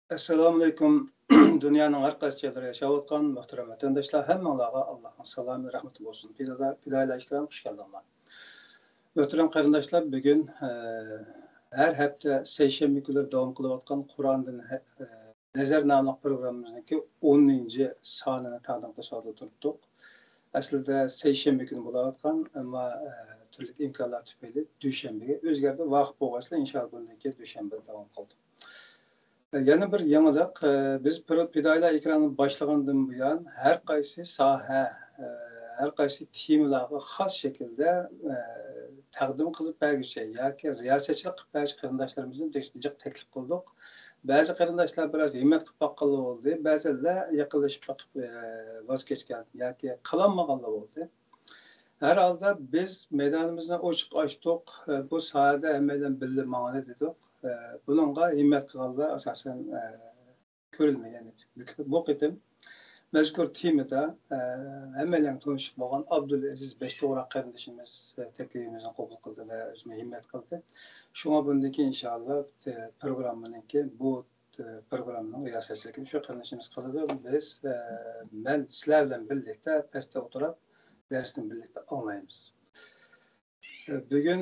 Assalamu alaikum. Dünyanın her qaysı yerlərində yaşayotqan möhtərəm vətəndaşlar, həmmələrə Allah'ın salamı, rəhməti olsun. Pidayla iştiram, hoş geldinler. Möhtərəm qarindaşlar, bugün her hafta seyşembe günləri davam qılıbatqan Kur'an'dan Nəzər namlı proqramımızdakı 10-cu sanını təqdim qılışarda tutduq. Əslində seyşembe günü bolayotqan, amma türlük imkanlar tüpeyli düşənbəyə özgərdi. Vaqt bolğaçla inşallah bundakı düşənbə davam qıldı. Yana bir yanılıq, biz Pidayla ekranı başlığından bu yan her qaysı sahə, her qaysı temalarga xas şekilde təqdim qılıb bəzi yoki riyasetçilik qilib bəzi qarindaşlarımızın jiq təklif qildik. Bəzi qarindaşlar biraz himmat qilib baqqanlar oldu, bəziləri yaqinlashib baqib vaz kechgan yoki qilinmaganlar oldu. Her halda biz meydanımızdan ochiq açdıq, bu sahada hammadan birga ma'ni dedik. Bununla himmet qilganlar asosan ko'rilmagan. Bu qitim mazkur temada hammalar tanishib bo'lgan Abdulaziz Beshto'g'roq qarindoshimiz taklifimizni qabul qildi va o'zini himmat qildi. Shunga bundaki inshaalloh programmaniki bu programning riyosatchiligini shu qarindoshimiz qiladi. Biz men sizlar bilan birlikda pastda o'tirib darsni birlikda anglaymiz. Bugun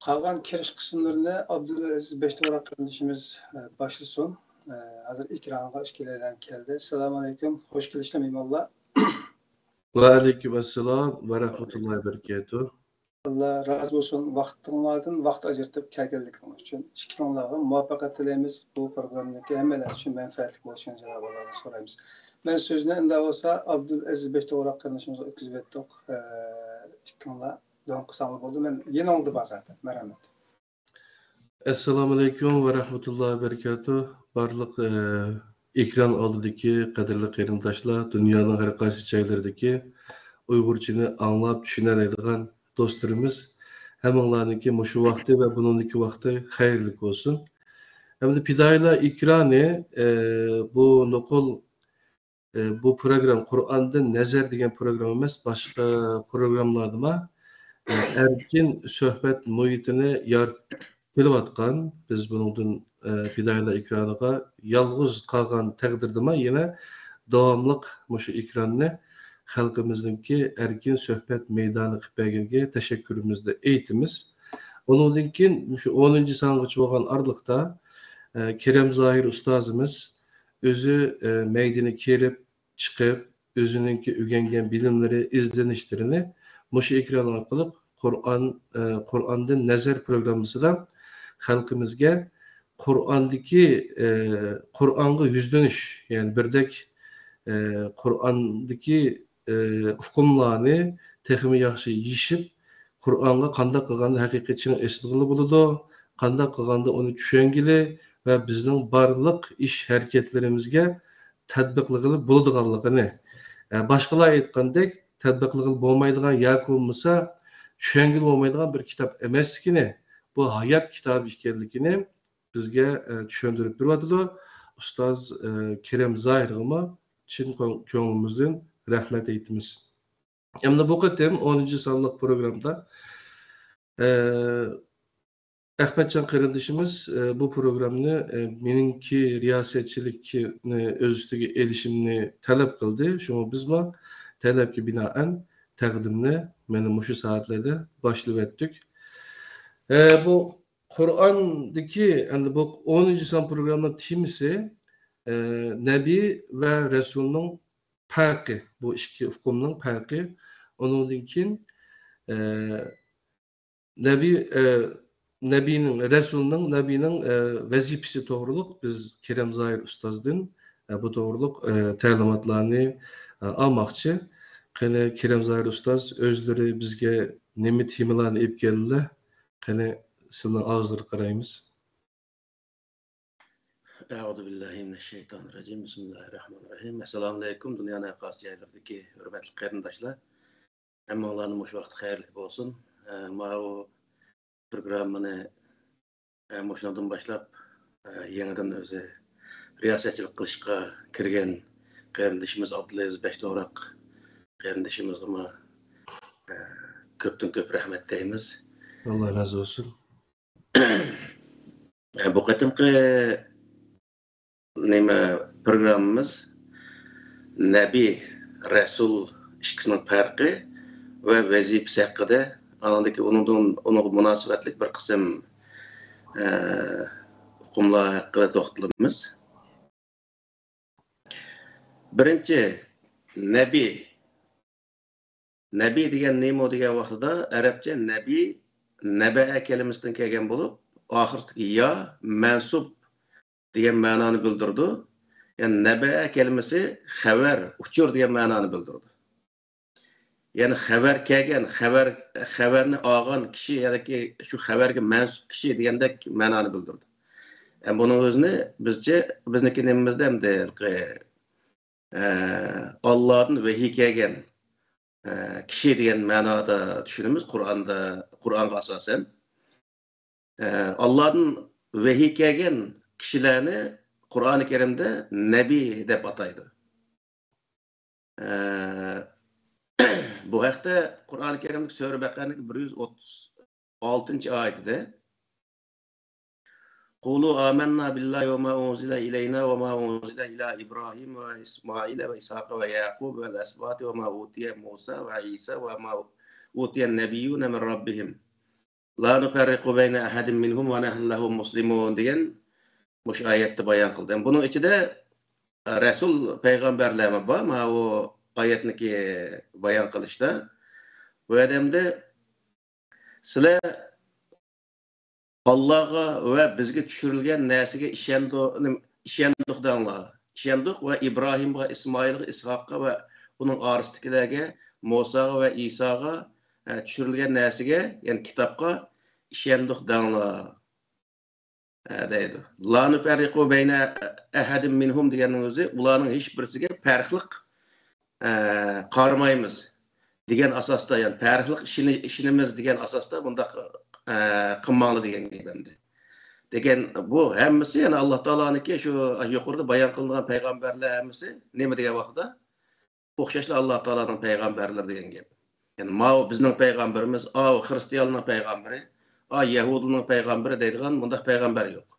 Qalğan kiriş qismlarini Abdulaziz Beshto'g'roq qarindoshimiz boshlasın. Hozir ekranga ishkilardan keldi. Assalomu alaykum. Xush kelishlar mehmonlar. Va alaykum assalom va rahmatullohi va barakatuh. Allah razı olsun vaqtingizdan vaqt ajratib kelganligingiz uchun. Ikkinizlarga muvaffaqiyat tilaymiz. Bu programdagi hammalar uchun manfaatli bo'lishini javob so'raymiz. Men so'zni unda bo'lsa Abdulaziz Beshto'g'roq qarindoshimizga o'tkazib etdik. Ikkinizlar devam qilsangiz bo'ldi. Men yana oldi zaten. Merhamet. Assalomu alaykum va rahmatullohi va barakatuh. Barliq ekran oldidagi qadrli qarindoshlar, dunyoning har qaysi joylaridagi Uyg'urchani anglab tushunadigan do'stlarimiz, hammanglarniki mushu vaqti va buningki vaqti xayrli bo'lsin. Hamda Pidayla ekrani bu nuqul bu program Qur'ondan nazar degan program emas, boshqa programlarda erkin söhbət muhitini yaratıb biz bunun Pidayla ekraniga yalğız qalğan təqdirdəmə yenə davamlıq məşu ekranını xalqımızdakı erkin söhbət meydanı qıpəgilge təşəkkürümüzdə eytimiz. Onundan keyin məşu 10-cu sanğıç bolğan arlıqda Kerem Zahir ustazımız özü meydana kelib çıxıb özününki öyrənген bilimləri, izlenişlərini məşu ekran arqılıq Qur'ondan nazar programmasida xalqimizga Qur'onga yüzdönüş, yani birdek Qur'ondagi hukmlarni texmi yaxshi yishib, Qur'onga qanday qilganda haqiqatchini eslig'ili bo'ladi, qanday qilganda uni tushungili va bizning barliq ish harakatlarimizga tatbiqlig'ili bo'ladiganligini, boshqalar aytgandek tatbiqlig'ili bo'lmaydigan yoki bo'lmasa tushungili bo'lmaydigan bir kitob emasligini, bu hayot kitobi ekanligini bizga tushuntirib beryapti. Ustoz Kerem Zohirga chin ko'nglimizdan rahmat aytamiz. Endi bu qatim 10-cu sonliq programda Ahmetcan qarindoshimiz bu programni meningki riyosetchilikni o'z ustiga elishimni talab qildi. Shunga biz talabga binoan taqdimni mana shu soatlarda boshlab o'tdik. Bu Qur'ondagi endi bu 10-cu son programının temisi Nabi ve Resul'ün farkı, bu iki hukmның farkı. Onundan keyin Nabinin vazifesi to'g'riliq biz Kerem Zahir ustazdan bu to'g'riliq ta'limotlarni olmoqchi. Qani Kerem Zahir ustaz o'zlari bizga nima temalarni olib keldilar? Qani sizning og'zingizga qaraymiz. Euzubillahimineşşeytanirracim. Bismillahirrahmanirrahim. Assalamu alaykum. Dünyanın her qaysı yerlerdeki hürmetli qarindoshlar. Hammalarning mush vaqti xayrli bo'lsin. Bu programmani mushundan boshlab yangidan o'zi riyosatchilik qilishga kirgan qarindoshimiz Abdulaziz Beshto'g'roq qarindoshimizga ko'pdan ko'p rahmat deymiz. Allah razı olsun. Bu qatimqi nima programmamiz Nabi, Rasul ikkisining farqi va vazifasi haqida, anandaki onun münasebetlik bir qism hukmlar haqida to'xtalamiz. Birinchi, Nabi degan nima degan vaqtida arabcha naba'a kalimasidan kelgan bo'lib, oxiridagi ya mansub degan ma'noni bildirdi. Yani naba'a kelimesi xabar, uçur degan ma'noni bildirdi. Yani xabar kelgan, xabarni olgan kishi yoki shu xabarga mansub kishi degandek ma'noni bildirdi. Yani bunun o'zini bizniki nimamizda hamda Allah'ın vahiy kelgan kishi degan ma'noda tushunamiz Qur'onga asosan. Allah'ın vahiy kelgan kishilarni Qur'oni Karimda nabi deb ataydi. Bu haqda Qur'oni Karimning Sura Baqaraning 136-oyatida Qulu amanna billahi ve ma unzila ilayna ve ma unzila ila İbrahim ve İsmail ve İshaq ve Yaqub ve al-asbat ve ma utiya Musa ve İsa ve ma utiya an-nabiyyun min rabbihim. La nufarriqu bayna ahadin minhum ve nahnu lahu muslimun degan mush oyatda bayon qildim. Bunun ichida Rasul payg'ambarlarimiz bor. Mana o oyatniki bayon qilishda bu odamda sizlar Allah'a ve bizga tushirilgan narsaga ishondik danglar. Ishondik va Ibrohimga, Ismoilga, Ishoqqa va uning orasidagilarga, Musoga va Isoga tushirilgan narsaga, ya'ni kitobga ishondik danglar. Deydi. La nufarriqu bayna ahadin minhum deganning o'zi ularning hech birisiga farqliq qaramaymiz degan asosda, ya'ni farqliq ishimiz degan asosda bunda qilmoqli degan gap endi. Degan bu hammasi yana Alloh taoloninki shu yuqorida bayon qilingan payg'ambarlar hammasi nima degan vaqtda o'xshashlar Alloh taoloning payg'ambarlari degan gap. Ya'ni ma'o bizning payg'ambarimiz, xristianlarning payg'ambari, Yahudining payg'ambari deydigan bunda payg'ambar yo'q.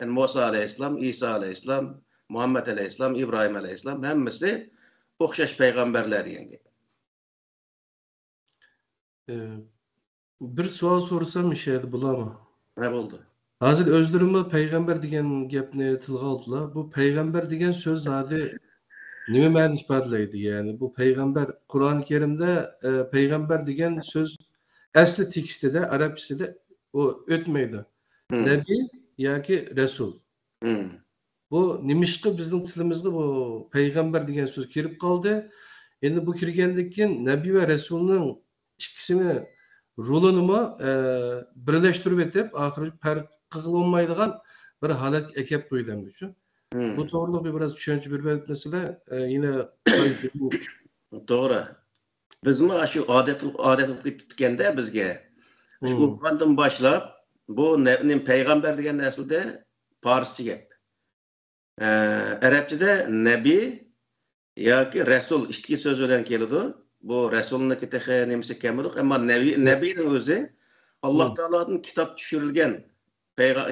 Yani Musa aleyhisselam, İsa aleyhisselam, Muhammed aleyhisselam, İbrahim aleyhisselam hammasi o'xshash payg'ambarlar degan gap. Bir savol so'rasam ishadi bularmi? Ne bo'ldi? Hozir o'zlarimga payg'ambar degan gapni tilga oldilar. Bu payg'ambar degan so'z hadi nima ma'no ifodalaydi? Yani bu payg'ambar Qur'oni Karimda payg'ambar degan so'z asli tekstida, arabchasida o o'tmaydi. Nabi yoki Rasul. Bu nimishqi bizning tilimizga bu payg'ambar degan so'z kirib qoldi. Endi bu kirgandan keyin Nabi va Rasulning ikkisini rolini birlashtirib etib, oxiri farq qilolmaydigan bir holat kelib qo'yildi shu. Bu to'g'riliq biraz tushuncha berib o'tmasizlar, yine to'g'ri. Bizmi shu odat bo'lib ketganda bizga shu o'qigandan boshlab bu payg'ambar degan aslida farscha gap. Arabchada nabi yoki rasul ikki so'z bilan keladi. Bu rasulniki texe nimasi kelmadi, ammo nabining o'zi Alloh taoloning kitob tushirilgan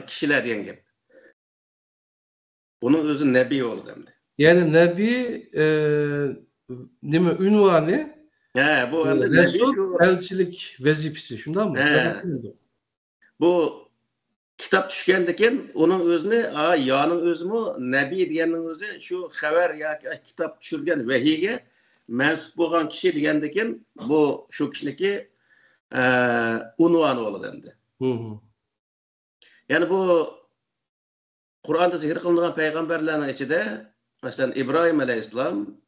kishilar degan gap. Bunun o'zi nabi bo'ldi endi. Yani nabi nima unvoni? Bu Resul elçilik vazifesi şundan mı? Bu kitap düşkendeki onun özünü yanın özümü nabi diyenin özü şu haber ya kitap düşürgen vehiyge mensup olan kişi digendeki bu şu kişideki unvanı olur dendi. Yani bu Kur'an'da zikir kılınan peygamberlerin içinde mesela İbrahim aleyhisselam,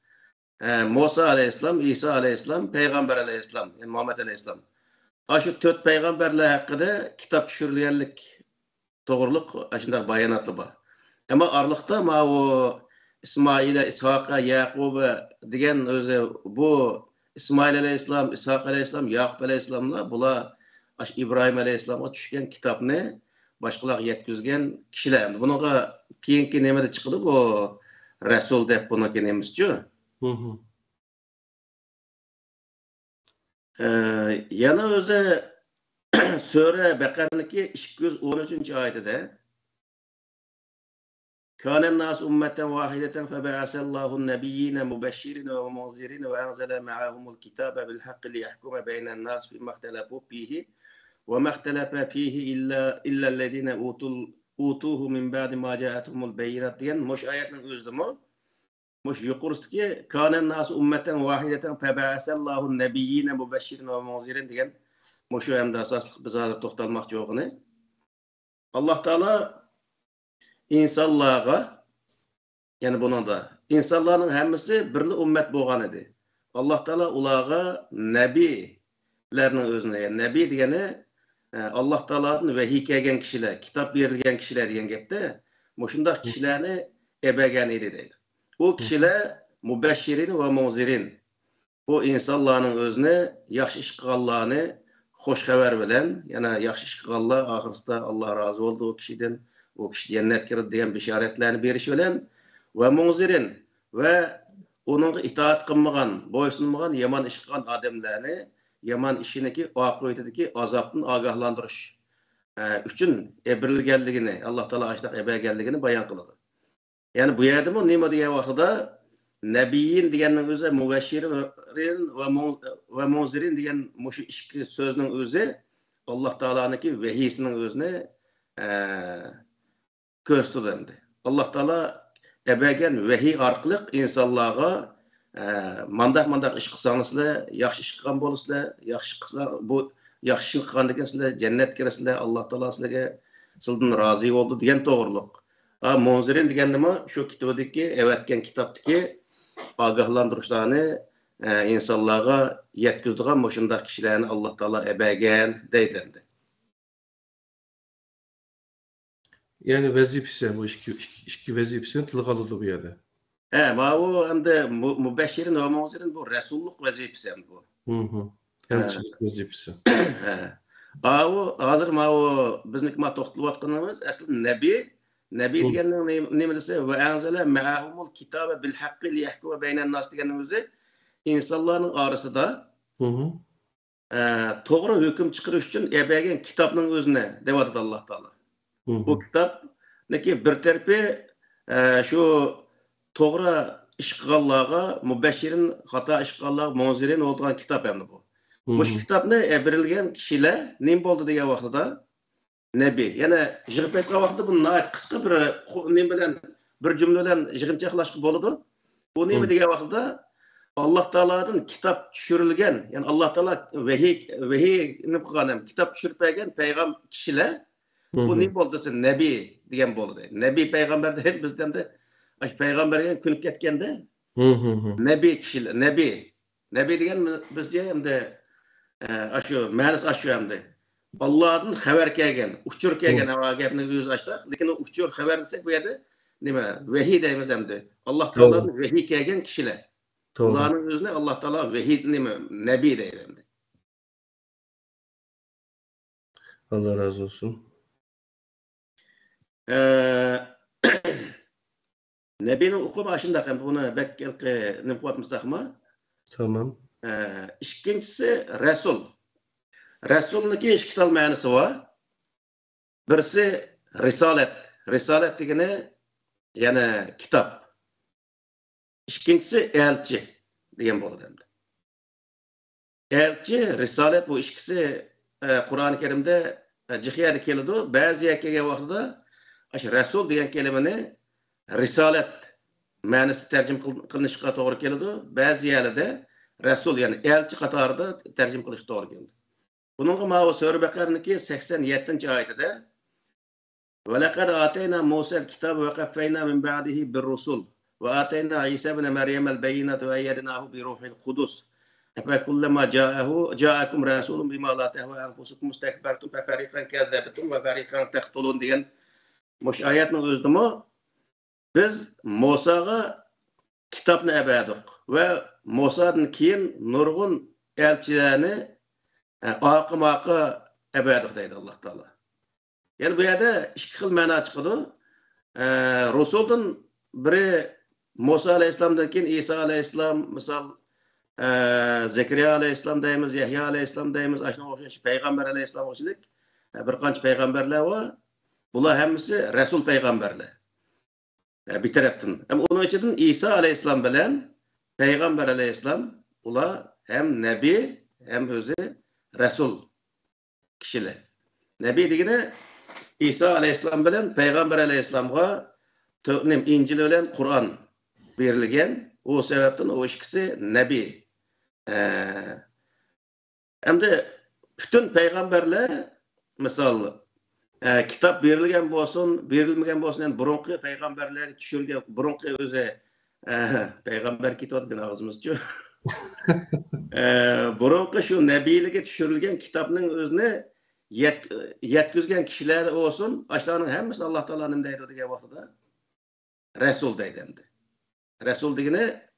Musa aleyhisselam, İsa aleyhisselam, Peygamber aleyhisselam, yani Muhammed aleyhisselam. Şu 4 peygamberler hakkında kitap düşürülenlik doğruluk aşında bayanatlı var. Ama aralıkta o İsmail'e, İshak'a, Yaqub'a diyen özü bu İsmail aleyhisselam, İshak aleyhisselam, Yaqub aleyhisselamla bula İbrahim aleyhisselam'a düşken kitapını başkalar yetkizgen kişiler. Bununla keyinki nemede çıkıldı bu Resul dep bunu kenemizci. Yana özü Sure Bekar'niki 213. ayetinde Kânen nâs ummeten vâhideten febe'asallâhun nebiyyîne mübeşşirine ve munzirine ve enzele ma'ahumul kitâbe bil hakkı liyahkume beynen nâs fîmâ ihtelefû fîhî ve mâ ihtelefe fîhî illellezîne utuhu min ba'di mâ câetumul beyinat diyen muş ayetin özlemi muş yukarıdaki kânen nâs ummeten vâhideten febe'asallâhun nebiyyîne mübeşşirine ve munzirine diyen muş hem de asaslık biz hazır toxtalmak yoğunu. Allah Teala insanlarga yani bunun da insanların hemmisi birli ümmet bolgan idi. Allah Teala ularga nebilerinin özüne yani nebi degeni Allah Teala'nın vahiy kelgen kişiler, kitap berilgen kişiler degan gapda mushundaq kişilerni ebegen idi deydi. O kişiler mübeşşirin ve munzirin. Bu insanların özüne yaxşı iş qilganlarni hoş haber bilen, yani yaxşı iş qilganlar ahirda Allah razı oldu o kişiden. O kişi cennet kirdi degan bisharatlarni beriş bilen ve munzirin ve onun itaat qilmagan, boysunmagan, yaman iş qilgan adamlarni yaman işiniki aqibatidagi azapdan agahlandirish üçün ebirilganligini, Allah Taala aştaq eberganligini bayon qiladi. Yani bu yerda bu nima degan vaqtida nebiyyin deganning o'zi mubashirin ve munzirin degan mushu ikki so'zning o'zi Allah Taala'niki vahiysining o'zini ko'rsatdi. Allah Taala ebergan vahiy orqali insonlarga mandaq ish qilsangizlar, yaxshi ish qilgan bo'lasizlar, yaxshi qilsa bu yaxshi ish qilgandan sizlar jannat kirasizlar, Allah Taala sizlarga sizdan rozi bo'ldi degan to'g'riliq. Munzirin degan nima? Shu kitobdagi, evatgan kitobdagi ogohlantirishlarni insonlarga yetkazadigan mushundaq kishilarni Allah Taala ebergan deydi. Yani vazifesi bu iki vazifesini tilga aldı bu yerde. Bu hem de mübeşşirin ve munzirin bu Resulluk vazifesi bu. Elçilik vazifesi. Bu hazır bizniki toxtalib atqanımız aslı nebi deganning nima desa ve enzele ma'ahumul kitabe bil haqqi liyahkume beynen nas deganimiz insonlarning orasida to'g'ri hukm chiqarish uchun ebergan kitobning o'zini deyapti Allah Taala. Bu kitobniki bir tarafi shu to'g'ri ish qilganlarga mübeşşirin xato ish qilganlarga munzirin bo'lgan kitob endi bu. Bu kitobni ebirilgan kishilar nim bo'ldi degan vaqtida nebi. Yana yig'ib aytgan vaqtida bu qisqa bir nim bilan bir jumla bilan yig'inchoqlashib bo'ladi. Bu nima degan vaqtida Allah Taala'dan kitap tushirilgan, yani Allah Taala vahiy nima qilgan, kitap tushirib bergan payg'ambar kishilar bu nima bo'ldi desa nebi degan bo'ldi. Nebi payg'ambar deb bizdan de payg'ambarga kunib ketganda nebi kishilar, nebi degan bizga hamda shu ma'nosi shu hamda Allah'dan xabar kelgan, uchur kelgan gapni o'zi açtıq. Lekin o uchur xabar desak bu yerda nima vahiy deymiz hamda. Allah Taola'dan vahiy kelgan kishilar. Ularning o'zini Allah Taolo vahiy nima nebi deydi. Allah razı olsun. Nebinin okuma aşında bunu bekkelki nima qilyapmizsak mı? Tamam. İkincisi Resul. Resul'niki ikki xil ma'nosi bor. Birisi risolat. Risolat degani yana kitob. İkincisi elchi degan bo'ladi endi. Elchi, risolat bu ikkisi Qur'oni Karimda jihiyada keladi. Ba'zi kelgan vaqtida ash Rasul degan kalimani risolat ma'nosi tarjim qilinishga to'g'ri keladi. Ba'zi yerlarda Rasul yani elchi qatorida tarjim qilish to'g'ri keladi. Bununla ma'u Sure Bakar'niki 87. ayetinde وَلَقَدْ آتَيْنَا مُوسَى الْكِتَابَ وَقَفَّيْنَا مِنْ بَعْدِهِ بِالرُّسُلِ وَآتَيْنَا عِيسَى ابْنَ مَرْيَمَ الْبَيِّنَاتَ وَأَيَّدْنَاهُ بِرُوحِ الْقُدُسِ أَفَكُلَّمَا جَاءَكُمْ رَسُولٌ بِمَا لَا تَهْوَى أَنفُسُكُمُ اسْتَكْبَرْتُمْ فَفَرِيقًا كَذَّبْتُمْ وَفَرِيقًا تَقْتُلُونَ degan mush oyatning o'zida biz Musaga kitobni berdik va Musadan keyin nurg'un elchilarni aqı eberdik deydi Allah Taala. Yani bu yerda ikki xil ma'no chiqadi. Rasuldan biri Musa alayhissalomdan keyin İsa alayhissalom misol Zekeriya aleyhisselam deyimiz, Yahya aleyhisselam deyimiz, aşına okşaş, Peygamber aleyhisselam okşalık. Bir qancha peygamberler var. Bular hemmisi Resul peygamberler. Bir taraftan. Ama onun için İsa aleyhisselam bilen Peygamber aleyhisselam bular hem Nebi hem özü Resul kişiler. Nebi degine İsa aleyhisselam bilen Peygamber aleyhisselam'a İncil bilen Kur'an verilgen. O sebepten o ikisi Nebi. Hem de bütün peygamberler misal kitap verilgen olsun, verilmegen olsun, yani burunqi peygamberler düşürgen, burunqi özü peygamber kitabı ağzımızca. Burunqi şu nebilige düşürülgen kitabının özüne yetkizgen kişiler olsun, aşağının hemmisi Allah Teala'nın deydi degen vaxtıda Resul deydendi. Resul degine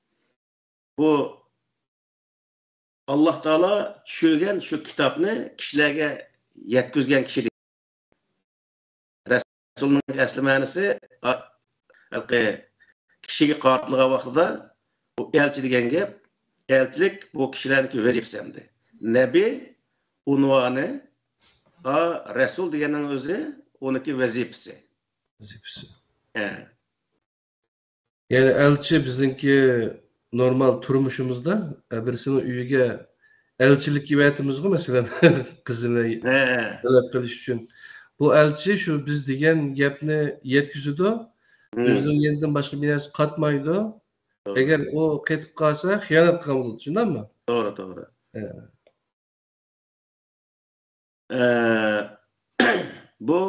bu Allah Teala düşürgen şu kitabını kişilerge yetkizgen kişi. Resul'ün asli manisi kişiga qartlığa vaxtıda bu elçi degen gep, elçilik bu kişilerdeki vazifesendi. Nebi unvanı, Resul degenin özü onunki vazifesi. Vazifesi. Yani elçi bizimki normal turmuşumuzda birisinin uyuga elçilik gibi etimiz mesela kızını talep qilish uchun. Bu elçi şu biz degan gapni yetkizidi. O'zining yeniden başka bir narsa qatmaydi. Eğer o ketib qolsa xiyonat qilgan bo'ladi, tushundingmi? Doğru. Bu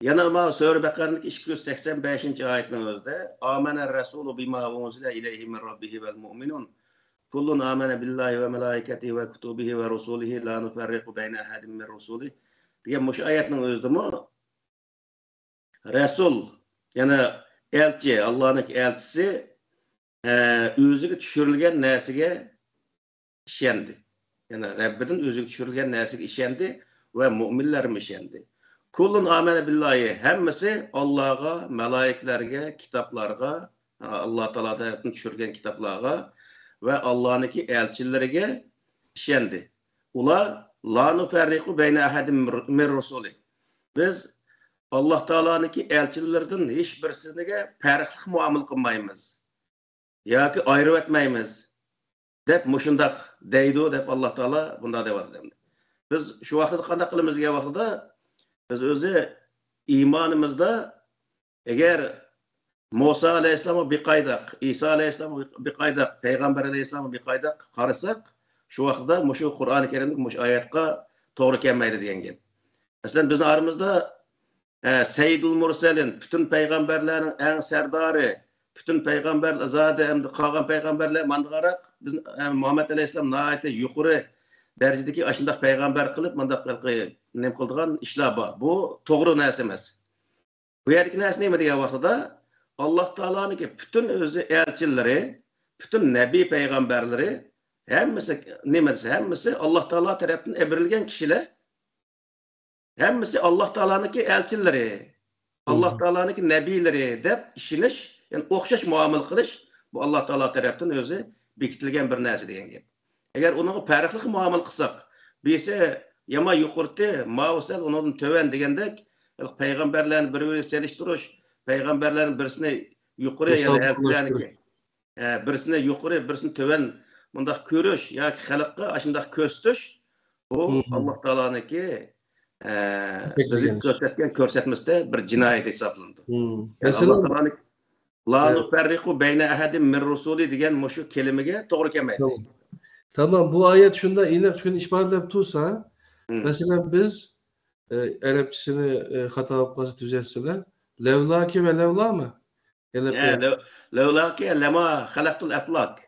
yana ma Sure Bakara'nın 285. ayetinin özde Amener Resulü bima unzile ileyhi min rabbihi vel mu'minun kullun amene billahi ve melaiketihi ve kutubihi ve rusulihi la nuferriku beyne ahadin min rusulihi diye bu ayetinin özde mi Resul yani elçi Allah'ın elçisi özüge düşürülgen nesige işendi. Yani Rabbinin özüge düşürülgen nesige işendi ve müminler işendi. Kullun amene billahi hemmisi Allah'a, melaiklerge, kitaplarga, Allah Teala tarafından düşürgen kitaplarga ve Allah'ınki elçilerige işendi. Ula la nuferriku beyne ahadin min rusuli. Biz Allah Teala'nınki elçilerden hiçbirisine farklı muamele kılmayımız. Ya ki ayrı etmeyimiz. Dep muşundak deydu dep Allah Teala bunda devam edelim. Biz şu vaxtda qanday qilamiz degan vaxtda biz özü imanımızda eğer Musa Aleyhisselam'a bir qaydak, İsa Aleyhisselam'a bir qaydak, Peygamber Aleyhisselam'a bir qaydak qarasak şu vaxtda şu Kur'an-ı Kerim'deki şu ayetga doğru kelmeydi degan gap. Mesela bizim aramızda Seyyidul Murselin, bütün peygamberlerin en serdarı, bütün peygamberler zade hem de kalan peygamberler mandagarak biz Muhammed Aleyhisselam nahayete yukarı derecedeki aşındak peygamber kılıp mandak nem kıldığan işler var. Bu doğru narsa emas. Bu yerdeki narsa neymi degan vaxtıda Allah Teala'nınki bütün özü elçileri, bütün nebi peygamberleri hemmisi Allah Teala tarafından evirilgen kişiler. Hemmisi Allah Teala'nınki elçileri, Allah Teala'nınki nebileri dep işiniş, yani okşaş muamele kılış bu Allah Teala tarafından özü bekitilgen bir narsa degan gap. Eğer onun farklı muamele kılsak, birisi yama yuqurti, mavsel onun töven degandek, peygamberlerin birbirine seliştiriş, peygamberlerin birisini yuqarı yani elçilerninki, birisini yuqarı, birisini töven bundaq körüş, ya ki halkka aşındaq köstüş, bu Allah Teala'nınki göstergen körsetmesde bir cinayet hesaplandı. Yani Allah Teala'nınki la nuferriku beyne ahadin min rusuli degan şu kelimege doğru kelmeydi. Tamam, bu ayet şunda inip şunu ispatlap tursa, mesela biz Arapçasını hata yapması düzeltseler, levlaki ve levla mı? Levlaki lema halaktul aflak.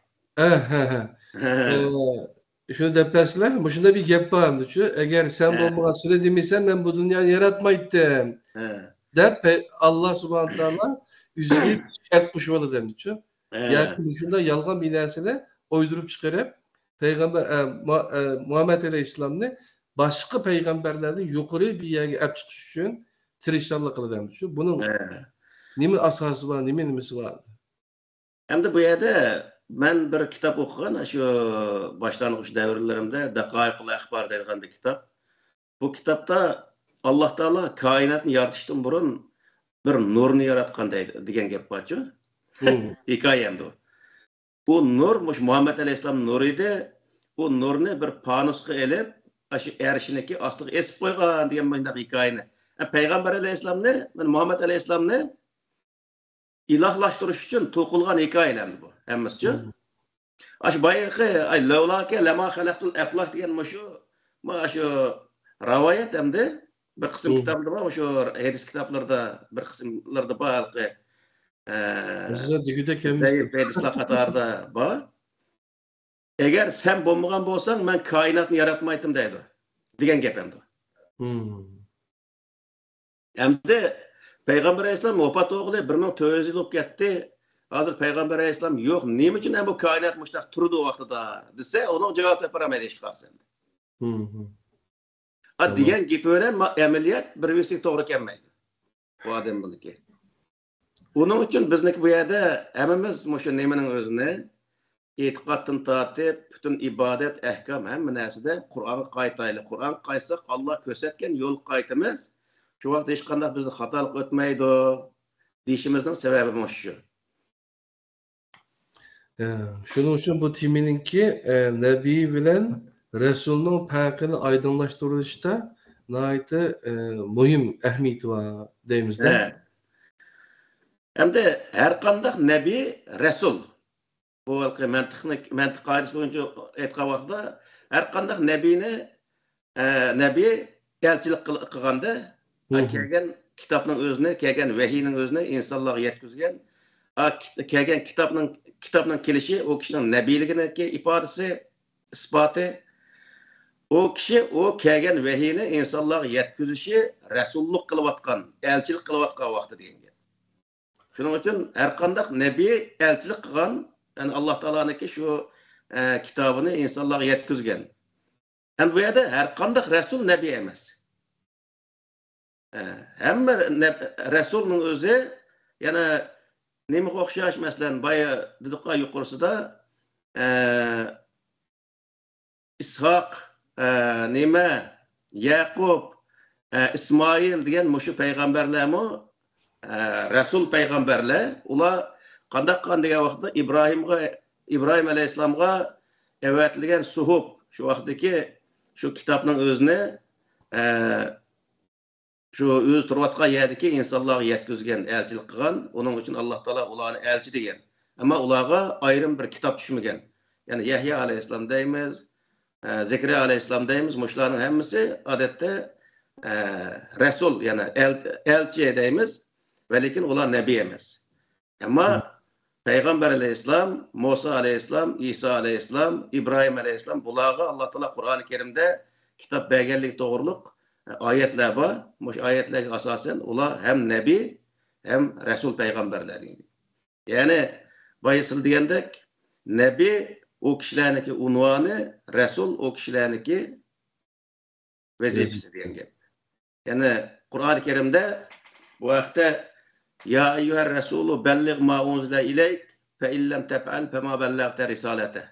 Şunu deplaslar, bu şunda bir gap vardı şu. Eğer sen olmagasını demişsen ben bu dünyayı yaratmaydım. Dep Allah Subhanahu Teala üzerine şart kuşmalı demiş şu. Yani şunda yalgan bir narsalar uydurup çıkarıp Peygamber Muhammed Aleyhisselam'ı başka peygamberlerden yukarı bir yere ep çıkış için tirişanlık kılıyor. Bunun nemi asası var, nemisi var? Hem de bu yerde ben bir kitap okugan, şu başlangıç devirlerimde Daqaiqul Ahbar degan bir kitap. Bu kitapta Allah Taala kainatni yaratışdan burun bir nurni yaratgan degan gap barchu. Hikoyamda. Bu nur Muhammed Aleyhisselam nuruydu. Bu nurni bir panusga elib, aşı erishiniki ostiga esib qo'ygan degan bunday hikoyani. Payg'ambar Aleyhisselamni, Muhammed Aleyhisselamni ilahlashtirish uchun to'qilgan hikoyalar bu. Hammasi. Aş bayaqi ay lavlaka lama xalaqtul aflaq degan shu rivayet hamda bir qism kitoblarda bor, shu hadis kitoblarda bir qismlarda bor. Size digide kelmişti. Hadislar qatorida bor. Eğer sen bo'lmagan bo'lsang, men koinotni yaratmaydim deydi. Degan gap hamda. Hamda Peygamber Aleyhisselam vafot o'g'li 1400 yil o'tib ketdi. Hozir Peygamber Aleyhisselam yo'q, nima uchun bu koinot mushtaq turdi vaqtida desa, onun javob bermaydi hech qanday. Degan gap bilan amaliyot bir vesiga to'g'ri kelmaydi. Bu odam buniki. Bunun uchun bizniki bu yerda hammamiz shu nimaning o'zini e'tiqoddan tortib, butun ibodat, ahkam hamma narsada Qur'onga qaytaylik. Qur'on qaytsak Alloh ko'rsatgan yo'l qaytamiz. Shu vaqt hech qanday bizni xatolik o'tmaydi deyishimizning sababi shu. Şunun için bu timininki Nebi bilen Resul'ün farkını aydınlaştırılışta nayeti mühim ehmiyeti var deyimizde. Hem de her kandak Nebi, Resul. Bu mantık kaidesi boyunca etken vakti her kandak Nebi elçilik kılganda kelgen kitabının özüne, kelgen vehiyinin özüne insanlığa yetkizgen. Kelgen kitabının kelişi o kişinin nebiliginin ifadesi, ispatı. O kişi o kelgen vehiyini insanlığa yetkizişi Resulluk kılıvatkan, elçilik kılıvatkan vakti deyin. Şunun için her kandak nebi elçilik kılgan, yani Allah Teala'nınki şu kitabını insanlığa yetkizgen. Yani bu yerde her kandak Resul nebi emez. Hem Resul'ün özü, yani nemi okşaş mesela bayağı dedik yukarısı da İshak, Nime, Yakup, İsmail diyen muşu peygamberler mi? Resul peygamberler. Ula kandak diye vaxtda İbrahim Aleyhisselam'a evetligen suhub şu vaxtdaki şu kitabının özüne şu öz turvatqa yerdiki insanlığa yetkizgen, elçilik kılgan. Onun için Allah Teala ularını elçi degan. Ama ularga ayrım bir kitap düşmegen. Yani Yahya Aleyhisselam deymiz, Zekeriya Aleyhisselam deymiz. Muşların hemmisi adette Resul yani elçi deymiz. Ve lakin ular nebi emez. Ama Peygamber Aleyhisselam, Musa Aleyhisselam, İsa Aleyhisselam, İbrahim Aleyhisselam bularga Allah Teala Kur'an-ı Kerim'de kitap belgelik doğruluk ayetler var. Bu ayetlerge asasen ular hem nebi hem Resul peygamberler. Yani bayısıl diyendek nebi o kişilerdeki unvanı, Resul o kişilerdeki vazifesi diyen gel. Yani Kur'an-ı Kerim'de bu vakte ya eyyüher Resulü bellig ma unzile ileyk fe illem tef'al fe ma bellagte risalete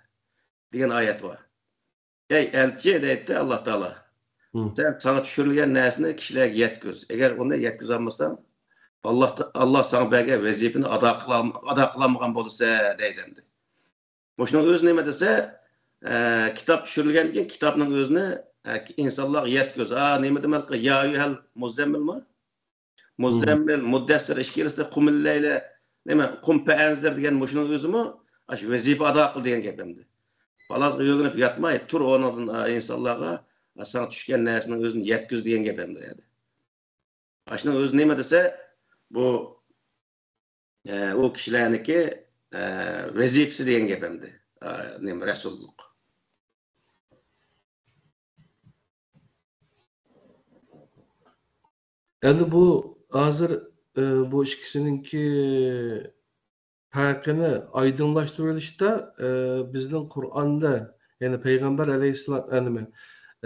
diyen ayet var. Ey elçi deyip Allah Teala sen sana düşürülgen nesini kişilerge yetkiz. Eğer onu yetkiz almasan Allah sana belge vazifini ada kılamagan bolursa deydendi. Boşuna öz neme dese kitap düşürülgen ki kitabının özünü insanlar yetkiz. Neme demek ki ya eyyuhel muzzemmil mi? Muzzemmil, muddessir, işkilisde kumilleyle neme kum pe'enzir diyen boşuna özü mü? Vazife ada kıl diyen gepemdi. Falaz öğünüp yatmayıp tur onun insanlara sana düşken nesinin özünü yetkiz diyen gepemdi yani. Aşının özü neme dese bu o kişilerdeki vazifesi diyen gepemdi. Neme Resulluk. Yani bu hazır bu ikisininki farkını aydınlaştırılışta bizden Kur'an'da yani Peygamber Aleyhisselam yani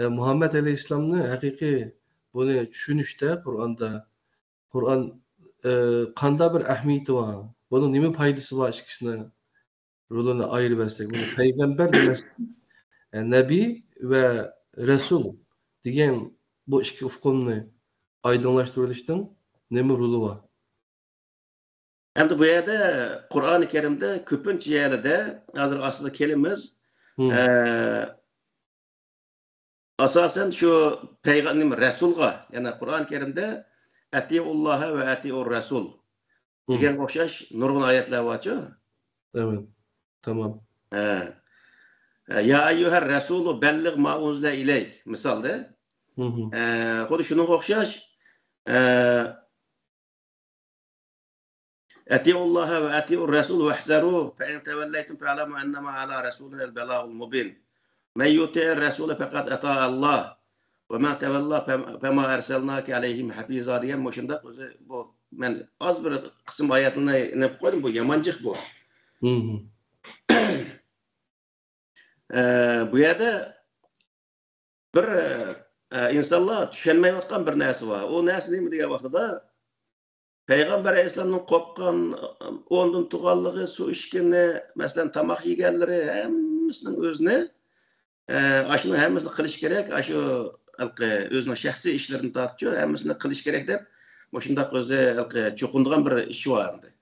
Muhammed Aleyhisselam'ın hakiki bunu düşünüşte Kur'an kanda bir ehmiyeti var. Bunun nime faydası var ikisine? rolunu ayırıp etsek, bunu peygamber demesden Nebi ve Resul degan bu ikki ufqumni aydınlaştırılıştın nemi rolu var? Hem bu yerde Kur'an-ı Kerim'de köpünç yerinde hazır aslında kelimemiz asasen şu peygamber Resul'a yani Kur'an-ı Kerim'de Etiullah'a ve Etiur Resul degan o'xshash nurg'un oyatlar var-ku. Evet. Tamam. Ya eyyuher Resulü bellig ma unzile ileyk misalda. Xuddi shunga o'xshash Etiullaha ve etiur Resul vahzaru fe in tawallaytum fa'lamu annama ala rasulina el-belagul mubin. Men yuti'ir Resule faqad ata Allah ve men tawalla fema erselnake aleyhim hafiza diyen moşunda bu men az bir kısım ayetini ne koydum bu yamancık bu. Bu yerde bir insanlar düşünmeyotgan bir narsa var. O narsa nima degan vaqtida Peygamber Aleyhisselam'ın kopkan, ondan tuğallığı, su içkini, mesela tamak yegenleri hemmisinin özüne aşını hemmisini kılış gerek, aşı özüne şahsi işlerini tartışıyor, hemmisini kılış gerek deyip boşunda özü çokunduğun bir işi vardı.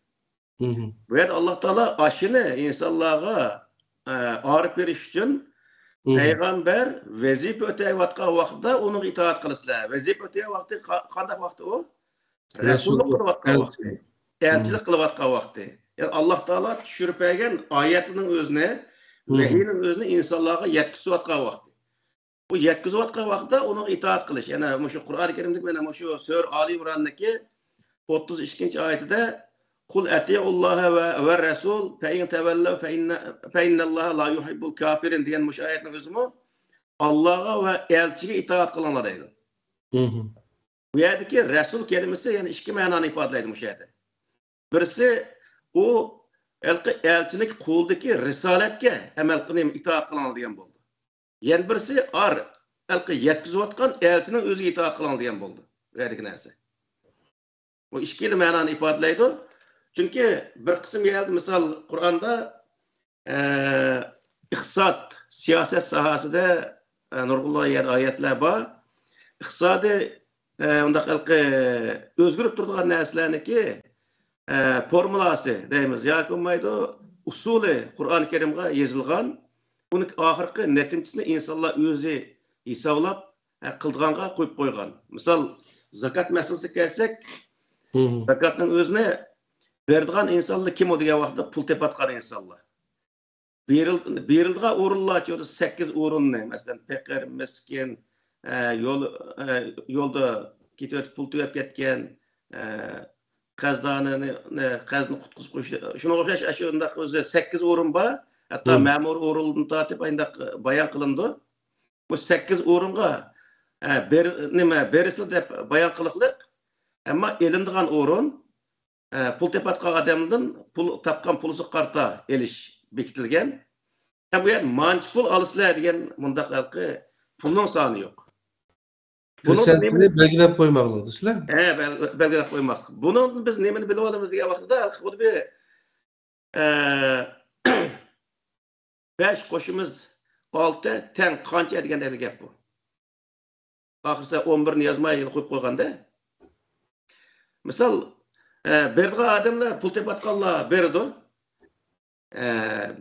Bu yerde Allah Teala aşını insanlığa ağırıp veriş için Peygamber vezip öteye vatkan vaxtda onun itaat kılısılar. Vezip öteye vakti kandak vakti o? Resululuk kılıvatkan vakti. Elçilik kılıvatkan vakti. Yani Allah Teala düşürüp egen ayetinin özüne, vehinin özüne insanlığa yetkisi vatkan vakti. Bu yetkisi vatkan vakti onun itaat kılış. Yani şu Kur'an-ı Kerim'deki yani şu Sür Ali İmran'daki 32. ayetinde Kul eti'ullaha ve Resul fe in tevellev fe innallaha la yuhibbul kafirin diyen bu ayetin özü mü? Allah'a ve elçiye itaat kılanlar deydi. Bu yerdeki Resul kelimesi yani iki mananı ifade ediyor bu şeyde. Birisi o elçilik kuldaki risaletke emel kılıyım itaat kılanlar diyen oldu. Yani birisi yetkiziyotgan elçinin özü itaat kılanlar diyen oldu. Bu yerdeki neyse. Bu ikili mananı ifade ediyor. Çünkü bir kısım geldi misal Kur'an'da iktisat, siyaset sahasında nurgulluğa yer ayetler var. İktisadi özgürlük turduğun neslerini ki formulası deyimiz. Yakınmaydı usulü Kur'an-ı Kerim'e yazılgan. Bunun ahırkı netimcisini insanlar özü hesavlap kıldığanğa koyup koygan. Misal zakat meselesi gelsek zakatın özüne verdiğin insanlar kim o diye vaxtda pul tepatkan insanlar. Berildiği uğurlar çoğu 8 uğurun ne? Mesela pekir, miskin, yolda kitip pul tüyep ketken, qazdağını kutkusu koştu. Şuna okşaş aşağıda 8 uğurun var. Hatta memur uğurulduğunu tatip ayında bayan kılındı. Bu 8 uğurunga berisi de bayan kılıklık. Ama elindiğin uğurun pul tepatkan adamdan tapkan pulusu karta eliş bekitilgen. Bu yer manç pul alısılar diyen bunda halkı pulun sanı yok. Resentini belgilep koymakla dışlar. Belgilep koymak. Bunun biz nemini bilip alımız diye vaxtda halkı bu bir 5 koşumuz 6 ten kança edigen deli gap bu. Ahırsa 11'ni yazmaya koyup koyganda. Misal berdiği adamlar pul tepatkanlar berdi.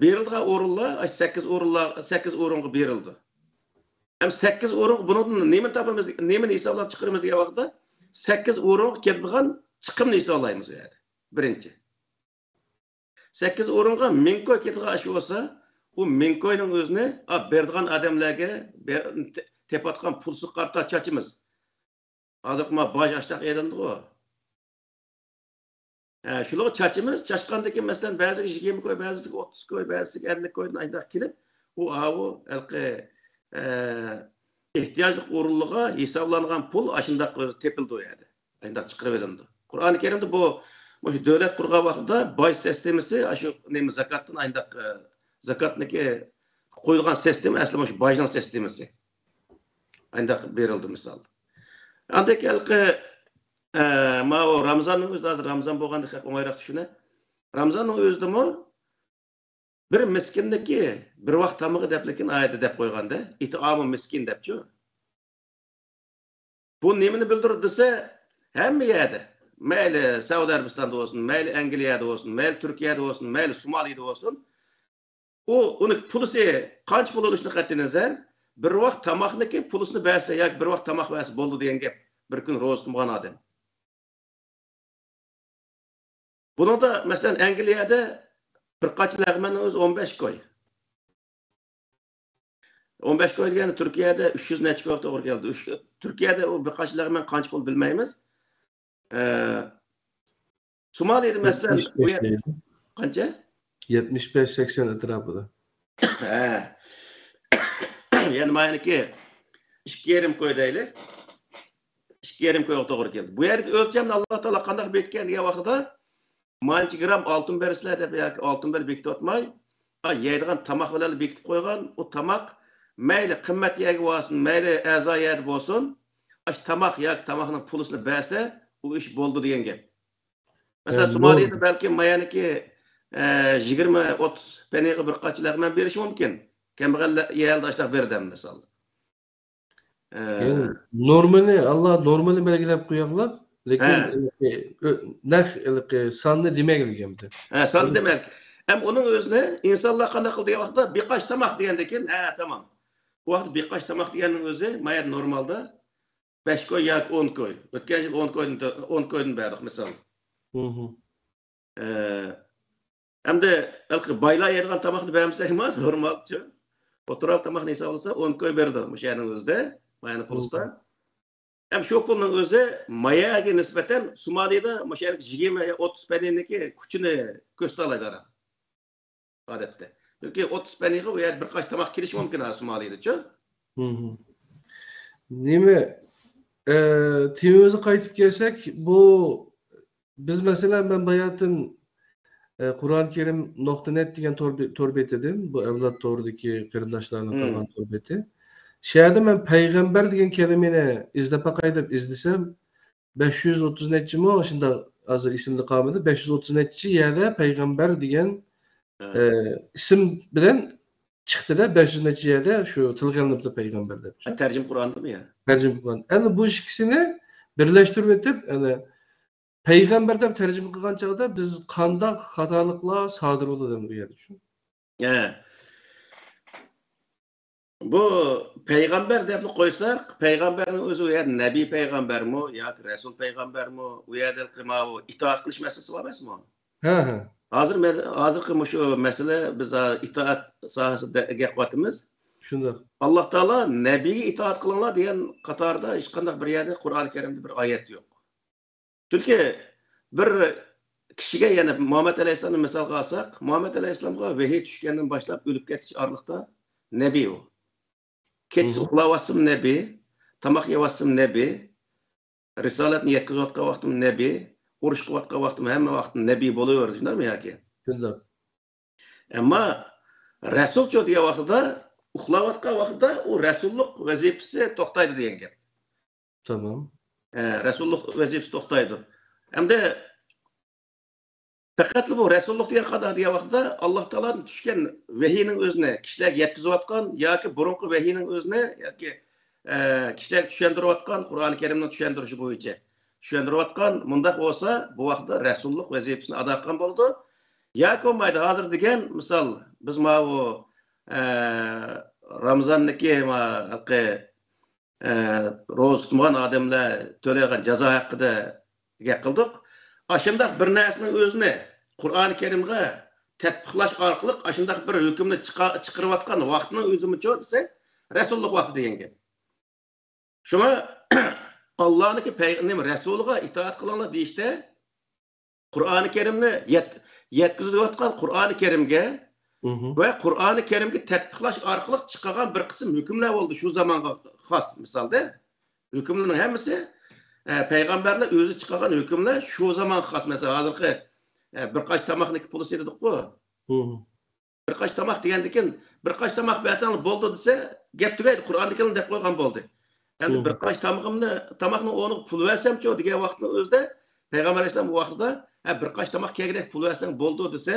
Berildiği uğurlar 8 uğurunga berildi. Hem 8 uğurun bunun nemin tapımız, nemin hesablat çıkarımız diye vaxtda 8 uğurun ketdiğin çıkımını hesablayımız yani. Birinci. 8 uğurunga 1000 koy ketdiği aşı olsa bu 1000 koyun özüne berdiğin adamlarga tepatkan pulsuz karta çaçımız. Azıqma baş açtaq edildi o. Şular çaçımız, çaşkandaki mesela bazı 20 koy, bazı 30 koy, bazı 50 koydan aydaq kilip, o ihtiyaclık uğurluğa hesaplanğan pul aşındaq tepildi o yani. Aydaq çıqırıp edildi. Kur'an-ı Kerim'de bu devlet kurğa vaxtda baş sistemisi, aşı neymi zakatın aydaq zakatniki koyulğan sistemi aslında şu bajın sistemisi. Aydaq berildi misal. Andaki o Ramazan'ın özü, Ramazan boğandı oңайырақ düşüne. Ramazan'ın özü mü bir miskinniki bir vaqt tamığı deplekin ayeti dep koyganda, itaamı miskin depçu. Bu nemini bildirir dese, hemme yerde. Meyli Suudi Arabistan'da olsun, meyli Angliya'da olsun, meyli Türkiye'de olsun, meyli Somali'de olsun. Onun pulusu kaç pul oluşunu kattinizler? Bir vaqt tamaqniki pulusunu berse, yoki bir vaqt tamaq berse bo'ldi degan gap. Bir kun ro'za tutgan odam. Buningda masalan Angliyada bir qancha lag'manning o'zi 15 koy. 15 koy degani Turkiyada 300 necha koy to'g'ri keldi. Turkiyada o bir qancha lag'man qancha pul bilmaymiz. Somalida masalan qancha? 75-80 etrafida. Yani maniki 2,5 koy deylik. 2,5 koy to'g'ri keldi. Bu yerga o'lchamni Alloh taolo qanday bekitgan degan vaqtda manchi gram oltin bersizlar deb yoki oltin ber bekitib o'tmay, yeydigan tamoq bilan bekitib qo'ygan, u tamoq mayli qimmat yegi bo'lsin, mayli a'zo yegi bo'lsin, ash tamoq yoki tamoqning pulisini bersa, u ish bo'ldi degan gap. Masalan, Somalida balki mayaniki 20-30 peniga bir qancha lag'man berish mumkin. Kambag'al yerdoshlar berdim misol. Normani Allah normani belgilab qo'yganlar, lekin narx sonini demaydiganmidi. Son demak. Hem onun özüne insanlar qanday qildi degan vaqtda beqash tamoq degandan keyin, tamam. Bu vaqt beqash tamoq deganning o'zi mayat normalda 5 koy yoki 10 koy. O'tgan yil 10 koydan berdik misol. Hamda baylar yeydigan tamoqni bermasakmi normalchi. Otural tamoqni hisoblasa 10 koy berdik o'sha yerning o'zida, mayani pulda. Hem şu pulning o'zi mayaga nisbatan Somalida o'sha 20-30 penniniki kuchini ko'rsatadi. Odatda. Çünkü 30 peniga u yer bir qash tamoq kirish mumkin Somalida-chi. Nima? Temimizga qaytib kelsak, bu biz mesela ben bayatın Kur'an-ı Kerim .net degan torbet edim. Bu evlat to'g'ridagi qarindoshlarning qilgan torbeti. Şayada ben peygamber degan kelimeni izlep bakay deb izlesem 530 netçi mi o şimdi hazır isimli kalmadı 530 netçi yerde peygamber degan isim bilen çıktı da 500 netçi yerde şu tılganlıkta peygamber deb. Tercüm Kur'an'da mı ya? Tercüm Kur'an. Yani bu ikisini birleştirip etip yani peygamber deb tercüme kılgan çağda biz qandaq hatalıkla sadır oldu dem bu yerda düşün. Bu peygamber deb qo'ysak, peygamberning o'zi u yer nabiy peygamber mi yoki rasul peygamber mi? U yerda qilmavu itoat qilish masalasi bor emasmi? Hozir shu masala biz itoat sohasida gapotimiz. Shunday. Alloh taolo nabiyga itoat qilinglar degan qatorda hech qanday bir yerda Qur'oni Karimda bir oyat yo'q. Chunki bir kishiga yana Muhammad alayhisalomni misolga olsak, Muhammad alayhisalomga vahiy tushgandan boshlab o'lib ketish orliqda nabiy u. Keçsiz uxlayapsam nabiy, tamoq yeyapsam nabiy, risolatni yetkazayotgan vaqtim nabiy, urush qilayotgan vaqtim hamma vaqt nabiy bo'laveradi, shundaymi yoki? Shunday. Ammo rasulcho degan vaqtida, uxlayotgan vaqtida u rasullik vazifasi to'xtaydi degan gap. Tamam. Rasullik vazifasi to'xtaydi. Hamda faqat bu rasullik degan qadar degan vaqtda Alloh taoloning tushgan vahiyning o'zini kishilarga yetkazayotgan yoki burunqi vahiyning o'zini yoki kishilarga tushuntirayotgan Qur'oni Karimning tushuntirishi bo'yicha tushuntirayotgan mundaq bo'lsa, bu vaqtda rasullik vazifasini ado qilgan bo'ldi. Yoki bo'lmaydi hozir degan misol biz bu Ramazonniki ro'za tutgan odamlar to'lagan jazo haqida gap qildik. Aşındaq bir narsaning o'zini Qur'oni Karimga tatbiqlash orqali aşındaq bir hukmni chiqarayotgan vaqtning o'zimicha desa rasululloh vaqti degan gap. Shuma Allohniki payg'ambar rasuliga itoat qilinglar deyishda Qur'oni Karimni yetkazayotgan Qur'oni Karimga va Qur'oni Karimga tatbiqlash orqali chiqqan bir qism hukmlar bo'ldi shu zamonga xos. Misolda hukmlarning hammasi Peygamberler özü çıkan hükümler şu zaman xas mesela hazırki birkaç tamakniki pulu sededik-ku. Birkaç tamak degandikin birkaç tamak bersan bo'ldi desa gap tugaydi. Qur'onni kelin deb qo'ygan bo'ldi. Endi birkaç tamakni onu pul versam-chi degan vaqtning o'zida Peygamber alayhisalom bu vaqtda birkaç tamak kerak pul versang bo'ldi desa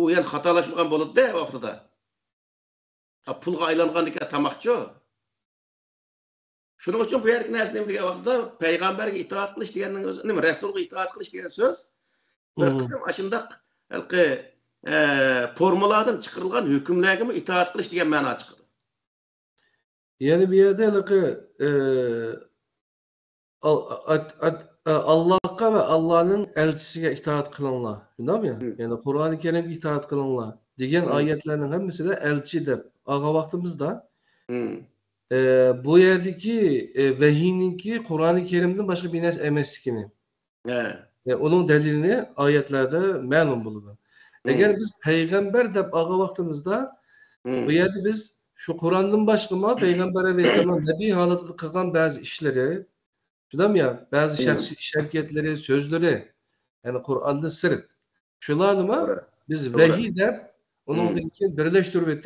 u yani xatolaşmagan bo'ladi-da vaqtida. Pulga aylangan ekan tamoqchi. Shuning uchun bu yergi narsa nima degan vaqtda payg'ambarga itoat qilish deganning o'zi nima? Rasulga itoat qilish degan so'z bir qism ashundaq halqi formuladan chiqarilgan hukmlarga itoat qilish degan ma'no chiqadi. Yani bir yerde Allah'a ve Allah'ın elçisiyle itaat kılınlar. Değil mi? Yani Kur'an-ı Kerim'e itaat kılınlar. Diyen ayetlerin hepsi de elçi de. Ağa vaktimizde bu yerdeki vehininki Kur'an-ı Kerim'den başka bir nes emeskini. Onun delilini ayetlerde ma'lum bulunur. Eğer biz peygamber de ağa vaktimizde bu yerde biz şu Kur'an'dan başka mı Peygamber Aleyhisselam'ın nebi halatı kılgan bazı işleri, değil mi ya? Bazı şerketleri, sözleri, yani Kur'an'da sır. Şularını mı biz vehiy de onun birleştirip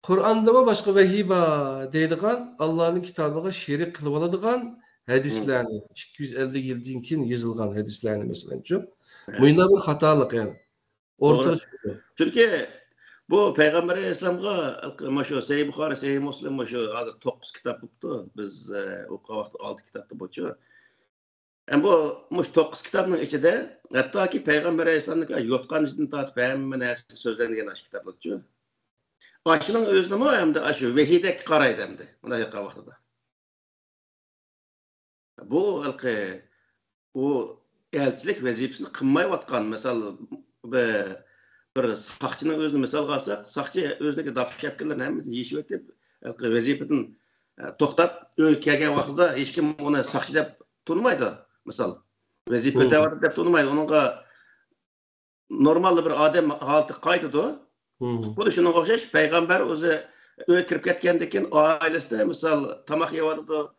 Kur'an'da mı başka vehiy var deydiğen Allah'ın kitabına şerik kılıp alıdığan hadislerini 250 yıldan yazılgan hadislerini mesela çok. Bunda bir hatalık yani. Orta Çünkü bu Peygamber Aleyhisselam'a şu Sahih Bukhari, Sahih Muslim şu hazır 9 kitap tuttu. Biz o vakit 6 kitapta boçu. Yani bu 9 kitabın içinde hatta ki Peygamber Aleyhisselam'ın yotkan için tatip hem nesi sözlendiğin aş kitaplıkçı. Aşının özünü mü hem de aşı vehideki karaydı hem de. Buna yakın vaxtıda. Bu elçilik vazifesini kılmay vatkan. Mesela bir sakçının özünü misal kalsak, sakçı özündeki daf şapkelerini hemimizi yeşil etip vazifetin toxtab kelgen vaxtıda hiç kim onu sakçı dep tanımaydı. Misal vazifede var dep tanımaydı. Onunla normalde bir adam haltı kaytıdı. Bu da şunun okşaş, peygamber özü öyle kirip ketkendekin ailesinde misal tamak yevardı,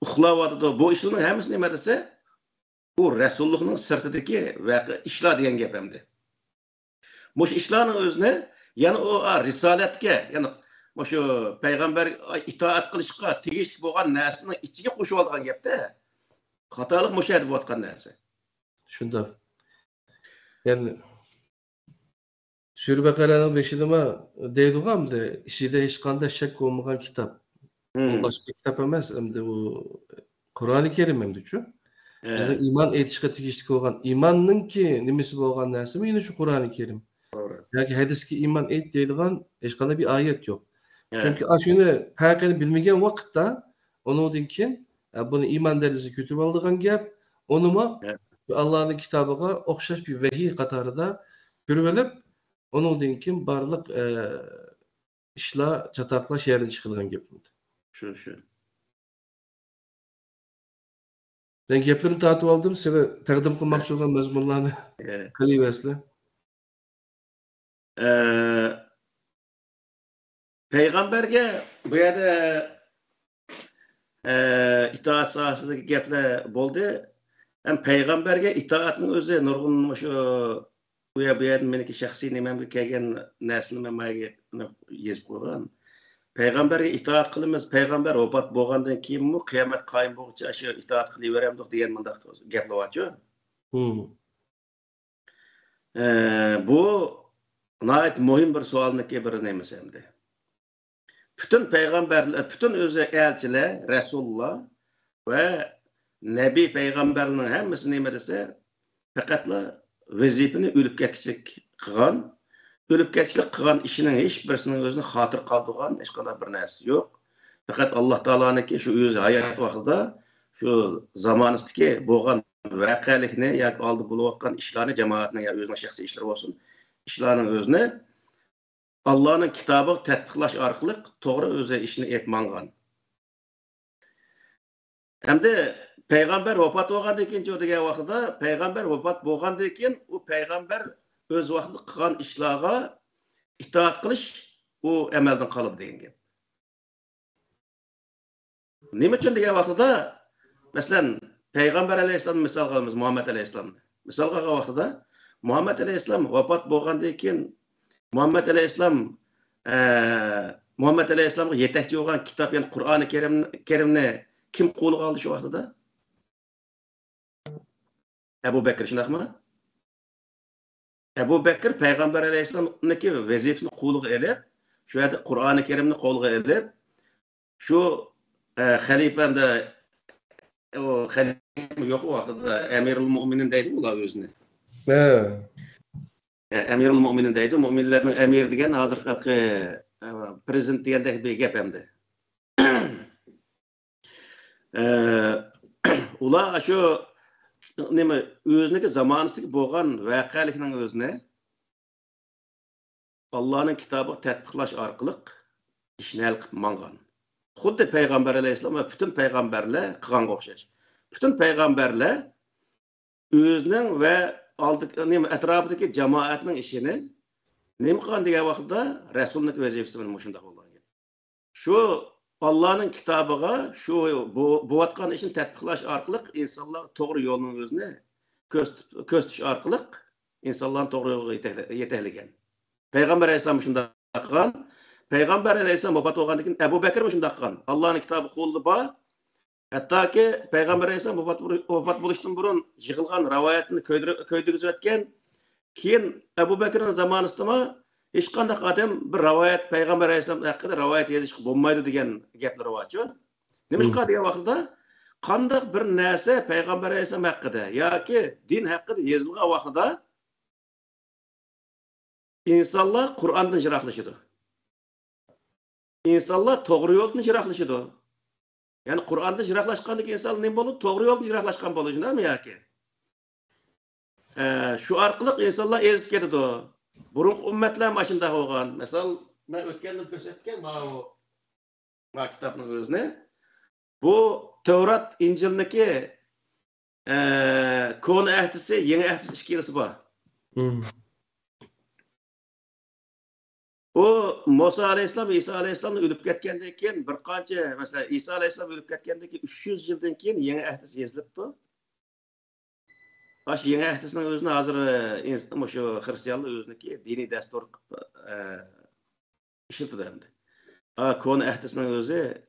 uxla vardı. Bu işlerin hemisi ne dese bu Resulullah'ın sırtındaki işler diyen gepemdi. Bu işlerin özüne yani o risaletke yani şu peygamber itaat kılışka tegiş bolgan näsini içine koşup algan gepte. Hatalık müşahede bolgan näse. Şunda. Yani Sure Bakara'nın 5'inde deydiğim de işide hiç kanda şek olmayan kitap. Başka kitap emas hem de bu Kur'an-ı Kerim hem de şu. Bizde iman etişke tegişlik olgan imanның ki nimesi bolgan näse yine şu Kur'an-ı Kerim. Yani hadiski iman et deydiğin hiç kanda bir ayet yok. Çünkü aşını herkes bilmegen vakitte onun için bunu iman derisi kütüp aldığın gap onu mu Allah'ın kitabına okşaş bir vehiy katarında görüvelip onun için barlık işler çatakla şehrin çıkılgan gapımdı. Şu. Ben gaplarını tatip aldım, size takdim kılmakçı olan mezmunlarını kılıyversle. Peygamberge bu yerde itaat sahasındaki gaplar boldu. Hem peygamberge itaatın özü nurgun şu bu yerden meniki şahsi nememge kelgen näsini memaga yezip koygan. Peygamberge itaat kılımız, peygamber vefat bolgandan keyin mi kıyamet kayım bolguncha şu itaat kılıveremdik degan mındaq gaplar var. Bu nayet muhim bir sualniki bir nemis endi. Bütün peygamberler, bütün özü elçiler, Resulullah ve Nebi peygamberinin hemmisi nima dese faqatla vazifani ölüp ketishlik qilgan, ölüp ketishlik qilgan ishining hech birisining o'zini xotir qoldirgan hech qanday bir narsa yo'q. Faqat Alloh taoloning shu o'zi hayot vaqtida shu zamonidagi bo'lgan voqealikni yoki oldi bo'layotgan ishlarni jamoatning yoki o'zining shaxsiy ishlari bo'lsin, ishlarning o'zini Allohning kitobi tatbiqlash orqali to'g'ri o'zi ishni etmangan. Hamda Peygamber vefat bo'lgandan keyin degan vaqtda peygamber vefat bo'lgandan keyin u peygamber o'z vaqtida qilgan ishlarga itoat qilish u amaldan qolib degan gap. Nima uchun degan vaqtda masalan Peygamber Aleyhisselam misol qilamiz Muhammed Aleyhisselamni. Misol qilgan vaqtda Muhammed Aleyhisselam vefat bo'lgandan keyin Muhammed Aleyhisselamga yetakchi bo'lgan kitob yani Qur'oni Kerimni kim qo'lga oldi shu vaqtda? Ebu Bekir şunaqmı? Ebu Bekir Peygamber Aleyhisselam'daki vazifesini qo'lga elib, şu yerda Qur'oni Karimni qo'lga elib, şu halifanda o halifa yo'q vaqtida Emirul Mu'minin deydi ular o'zini. Emirul Mu'minin deydi, mu'minlarning emir degan hozirgi prezident degandek bir gap hamda. Ular şu nima o'ziniki zamonasidagi bo'lgan voqealikning o'zini Allohning kitobiga tatbiqlash orqali ishni hal qilib mangan. Xuddi Payg'ambar alayhissalom va butun payg'ambarlar qilganga o'xshash. Butun payg'ambarlar o'zining va nima atrofidagi jamoatning ishini nima qilgan degan vaqtda rasulning vazifasi bilan shunday bo'lgan. Shu Allah'ın kitabıga şu bu atkan işin tatbiqlash orqali insonlar to'g'ri yo'lning o'zini ko'rsatish orqali insonlarni to'g'ri yo'lga yetaklagan. Payg'ambar alayhisalom shunday qilgan. Payg'ambar alayhisalom vafot bo'lgandan keyin Abu Bakr shunday qilgan. Allohning kitobi qo'lida bor. Hattoki Payg'ambar alayhisalom vafot bo'lishdan burun yig'ilgan rivoyatni ko'ydirgizib o'tgan. Keyin Abu Bakrning zamonasida hech qanday odam bir rivoyat Payg'ambar alayhisalom haqida rivoyat yozishga bo'lmaydi degan gaplar bor-ku. Nima qiladi degan vaqtda qanday bir narsa Payg'ambar alayhisalom haqida yoki din haqida yozilgan vaqtda insonlar Qur'ondan yiroqlashadi. İnsanlar to'g'ri yo'ldan yiroqlashadi. Ya'ni Qur'ondan yiroqlashgandek inson nima bo'ladi? To'g'ri yo'ldan yiroqlashgan bo'ladi, shundaymi yoki? Shu orqali insonlar ezib ketadi. Burun ummatlar maşında olgan. Mesela ben ötkendim gösterken bu kitabın özüne. Bu Tevrat İncil'deki konu ehtisi, yeni ehtisi işkilisi var. O Musa Aleyhisselam, İsa Aleyhisselam'la ölüp ketkendekin bir qancha mesela İsa Aleyhisselam ölüp ketkendekin 300 yıldan keyin yeni ehtisi yazılıptı. Aş yeni ehtisinin özüne hazır şu Hristiyanlık özündeki dini destur işiltidi hem de. Konu ehtisinin özü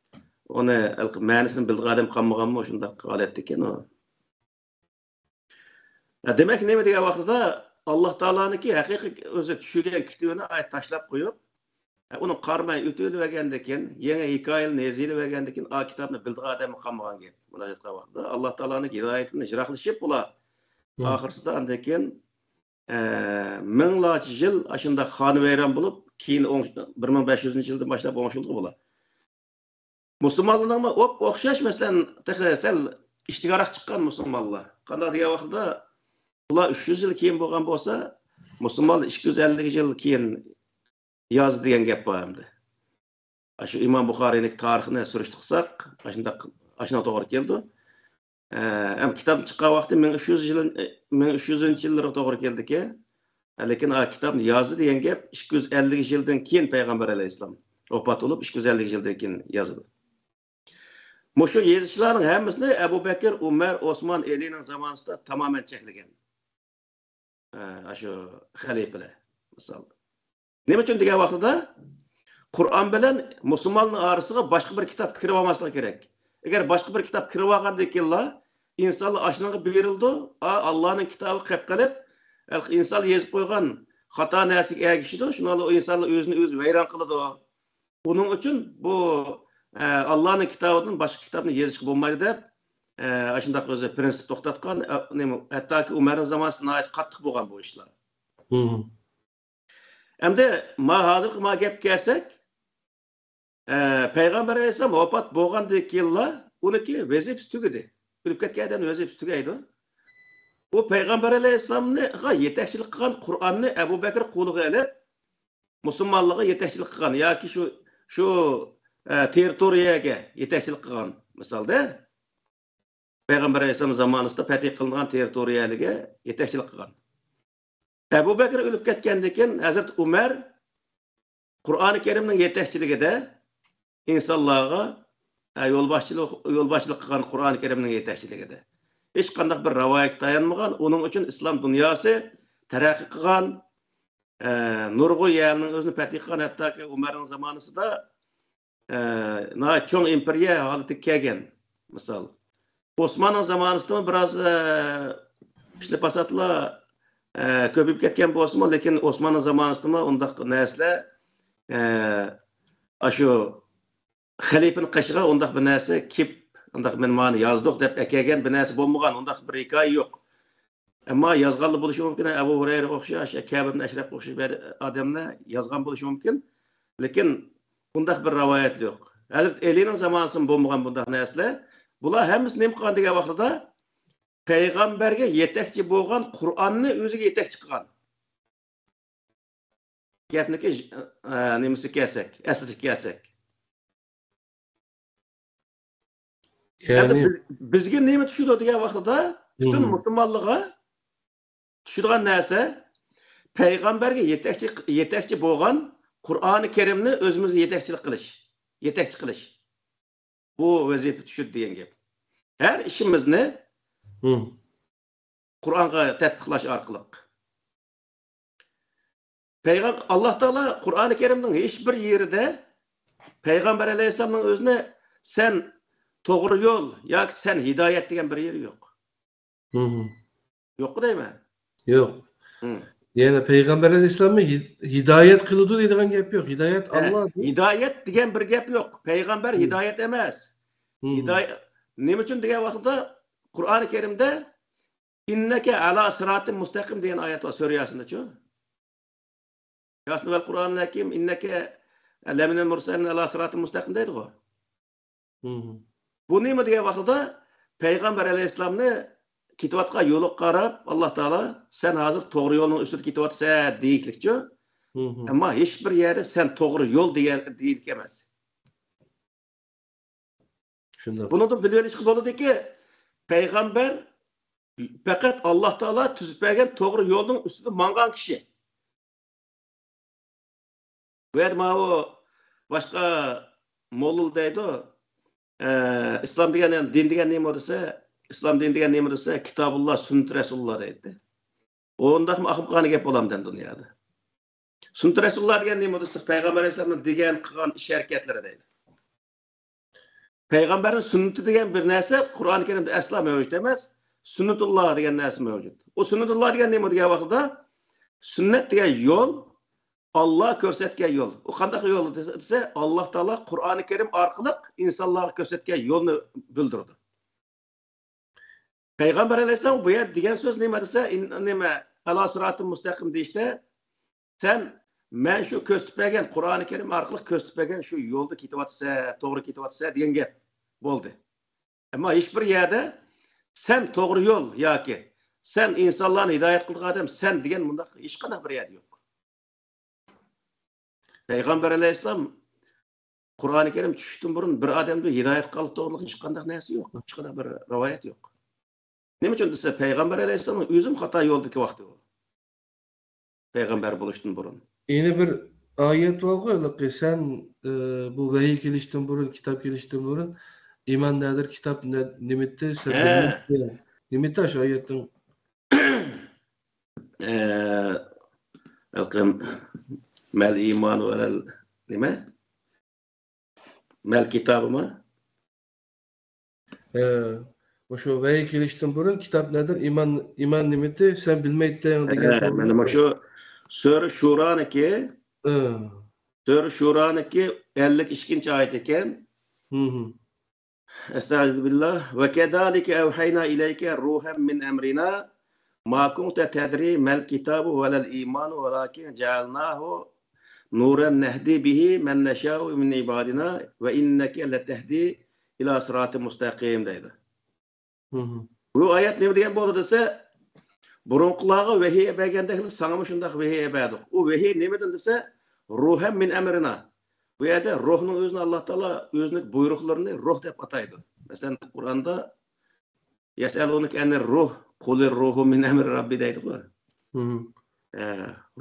onu ma'nisini bildiği adam kalmagan mı şunda qalet eken o. Demek neme degan vaqtida Allah Taala'nınki haqiqiy özü tushirgan kitobini ayt tashlab qo'yib, uni qarmay o'tilgandan keyin, yangi hikoyani yazilgandan keyin o kitobni bildiği adam kalmagan gap. Buni aytgan vaqtida Allah Taala'ning hidoyatini yiroqlashib ular Ahırsıda andakin minglarca yıl aşında xonavayron bo'lib, keyin 1500 yıldan başlap oңşuldu bular. Müslümanlarning o'xshash masalan sal ishtigorak chiqqan musulmonlar. Qanday degan vaqtda ular 300 yıl keyin bo'lgan bo'lsa, musulmonlar 250 yıl keyin yozdi degan gap bor hamda. Shu İmam Buxoriyning tarixini surishtirsak, ashuna to'g'ri keldi. Kitap çıkan vakti 1300 yıllara doğru geldi ki, lekin kitap yazdı diyen gap 250 yıldan keyin Peygamber Aleyhisselam vafot olup 250 yıldan keyin yazıldı. Şu yazışların hemmisini Ebu Bekir, Ömer, Osman, Ali'nin zamanında tamamen çekilgen. Şu halifeler misal. Ne için diyen vaxtida Kur'an bilen Müslümanın arasına başka bir kitap kirib olmaslığı gerek. Eğer başka bir kitap kirib olgandakilar İnsanlar aşınağı berildi. Allah'ın kitabı qapqalib, insan yazıp qo'ygan xato narsaga ergishdi. Shunali o insanlar o'zini o'zi vayron qiladi. Bunun için bu Allah'ın kitabından başka kitabını yazışga bo'lmaydi deb, shunday o'zi prinsip to'xtatgan, hattoki Umarning zamonasida qattiq bo'lgan bu ishlar. Endi hozirgi gap kelsak, Payg'ambar alayhisalom vafot bo'lgandan keyinlar uniki vazifasi tugadi. Ölüp ketkenden vazifesi tugaydi. Bu Peygamber Aleyhisselam'ga yetekçilik kılan Kur'an'ı Ebu Bekir qo'liga elib, Müslümanlığa yetekçilik kılan, yoki şu territoriyaga yetekçilik kılan misalda Peygamber Aleyhisselam zamanında fatih kılınan territoriyaga yetekçilik kılan. Ebu Bekir ölüp ketkendan keyin Hazrat Umar Qur'oni Karimning yetekçiligida insonlarga yolbaşçılık kılan Kur'an-ı Kerim'nin yetekçiligida. Hiç qanday bir rivoyat dayanmagan, onun için İslam dünyası terakki kılan, nurg'u yerning o'zini fatih qilgan, hattoki Umarning zamonasida cho'ng imperiya holatiga kelgan. Misol, Osmonning zamonasida biroz İşte pasatla köpüp ketken bolsunmu, lekin Osmanlı zamanısında ondaq näsle aşu halifin qaşığa ondaq bir näse kip ondaq men mani yazdık dep ekegen bir näse bolmagan, ondaq bir hikaye yok. Ama yazganlı buluşu mümkün. Ebu Hureyre oxşaş, Kâb ibn Eşref oxşaş bir adamla yazgan buluşu mümkün. Lekin bundaq bir rivayet yok. Hazret Ali'nin zamanısında bolmagan bundaq näsle. Bular hemisi nima qilgan degan vaqtida payg'ambarga yetakchi bo'lgan Qur'onni o'ziga yetakchi qilgan. Gapniki nimasi kelsak, asli kelsak. Yani bizga nima tushadi degan vaqtida butun musulmonlarga tushadigan narsa payg'ambarga yetakchi bo'lgan Qur'oni Karimni o'zimizga yetakchi qilish. Bu vazifa tushadi degan gap. Her ishimizni Qur'onga tatbiqlash orqali. Allah Teala Qur'oni Karimning hech bir yerida Payg'ambar alayhisolamning o'zini sen to'g'ri yo'l yoki sen hidoyat degan bir yeri yo'q. Yo'q deymi? Yo'q. Yani Peygamber Aleyhisselam'ı hidayet kılıdı deydiğen gap yok. Hidayet Allah. Hidayet degan bir gap yok. Peygamber hidayet emas. Hidayet nima uchun degan vaqtda Qur'oni Karimda innaka ala siratin mustaqim degan oyat var surasida-chu. Yasin vel Qur'onul Hakim innaka laminal mursalin ala siratin mustaqim deydi-ku. Bu nima degan vaqtda Peygamber Aleyhisselam'ni ketayotgan yo'li qarab Allah Taala sen hozir to'g'ri yo'lning ustida ketyapsan deylikchi. Ammo hech bir yerda sen to'g'ri yo'l degan deylik emas. Shunda bundan bilishga bo'ladiki, payg'ambar faqat Allah Taala tuzib bergan to'g'ri yo'lning ustida mangan kishi. Verma o boshqa mo'lul deydi. İslam degan din degan nima desa, İslam din degan nima desa, Kitobulloh, Sunnat Rasululloh deydi. Ondaq mı axib qani gap bo'lamdan dunyoda. Sunnat Rasululloh degan nima desa, payg'ambar alayhisolamning degan qilgan ish harakatlari deydi. Payg'ambarning sunnati degan bir narsa Qur'oni Karimda asla mavjud emas. Sunnatulloh degan narsa mavjud. O sunnatulloh degan nima degan vaqtda sunnat degan yo'l Allah ko'rsatgan yo'l. O qanday yo'l desa, Alloh taolo Qur'oni Karim orqali insonlarga ko'rsatgan yo'lni bildirdi. Payg'ambar alayhisalom bu yer degan so'z nima desa, nima ala siratin mustaqim deyishda sen men shu ko'rsatgan Qur'oni Karim orqali ko'rsatgan shu yo'lda ketyapsa, to'g'ri ketyapsa degan gap bo'ldi. Ammo hech bir yerda sen to'g'ri yo'l yoki sen insonlarni hidoyat qilgan odam sen degan bundaq hech qanday bir yerda yo'q. Payg'ambar alayhisalom Qur'oni Karim tushishdan burun bir odamni hidoyat qilib to'g'rilik hech qanday narsa yo'q. Hech qanday bir rivoyat yo'q. Nima uchun desa, Payg'ambar alayhisalomning o'zim xato yo'ldagi vaqti u. Payg'ambar bo'lishdan burun. Yine bir ayet var ki sen bu vahiy kelişten burun, kitap kelişten burun iman nedir, kitap nimitti, sen nimitti aşağı ayetin. Mel iman velel nime? Mel kitabı mı? O şu vahiy kelişten burun kitap nedir, iman nimitti, sen bilmeyden degen. Benim şu Sura Şura'niki Sura Şura'niki 52. ayet eken. Estağfirullah. Ve kedalike evhayna ileyke ruhen min emrina ma kunte tedri mel kitabu velel imanu velakin cealnahu nuren nehdi bihi men neşâ'u min ibadina ve inneke letehdi ila sırat-ı müstakim deydi. Bu ayet ne degan bo'ldi desa, burunqulagı vahiy bergandek sana şundaq vahiy berdik. O vahiy nemadan desa, ruhen min emrina. Bu yerda ruhning o'zini Allah Taala o'zining buyruqlarini ruh deb ataydi. Masalan, Qur'onda yasalunka anir ruh, qulir ruhu min emri rabbi deydi-ku.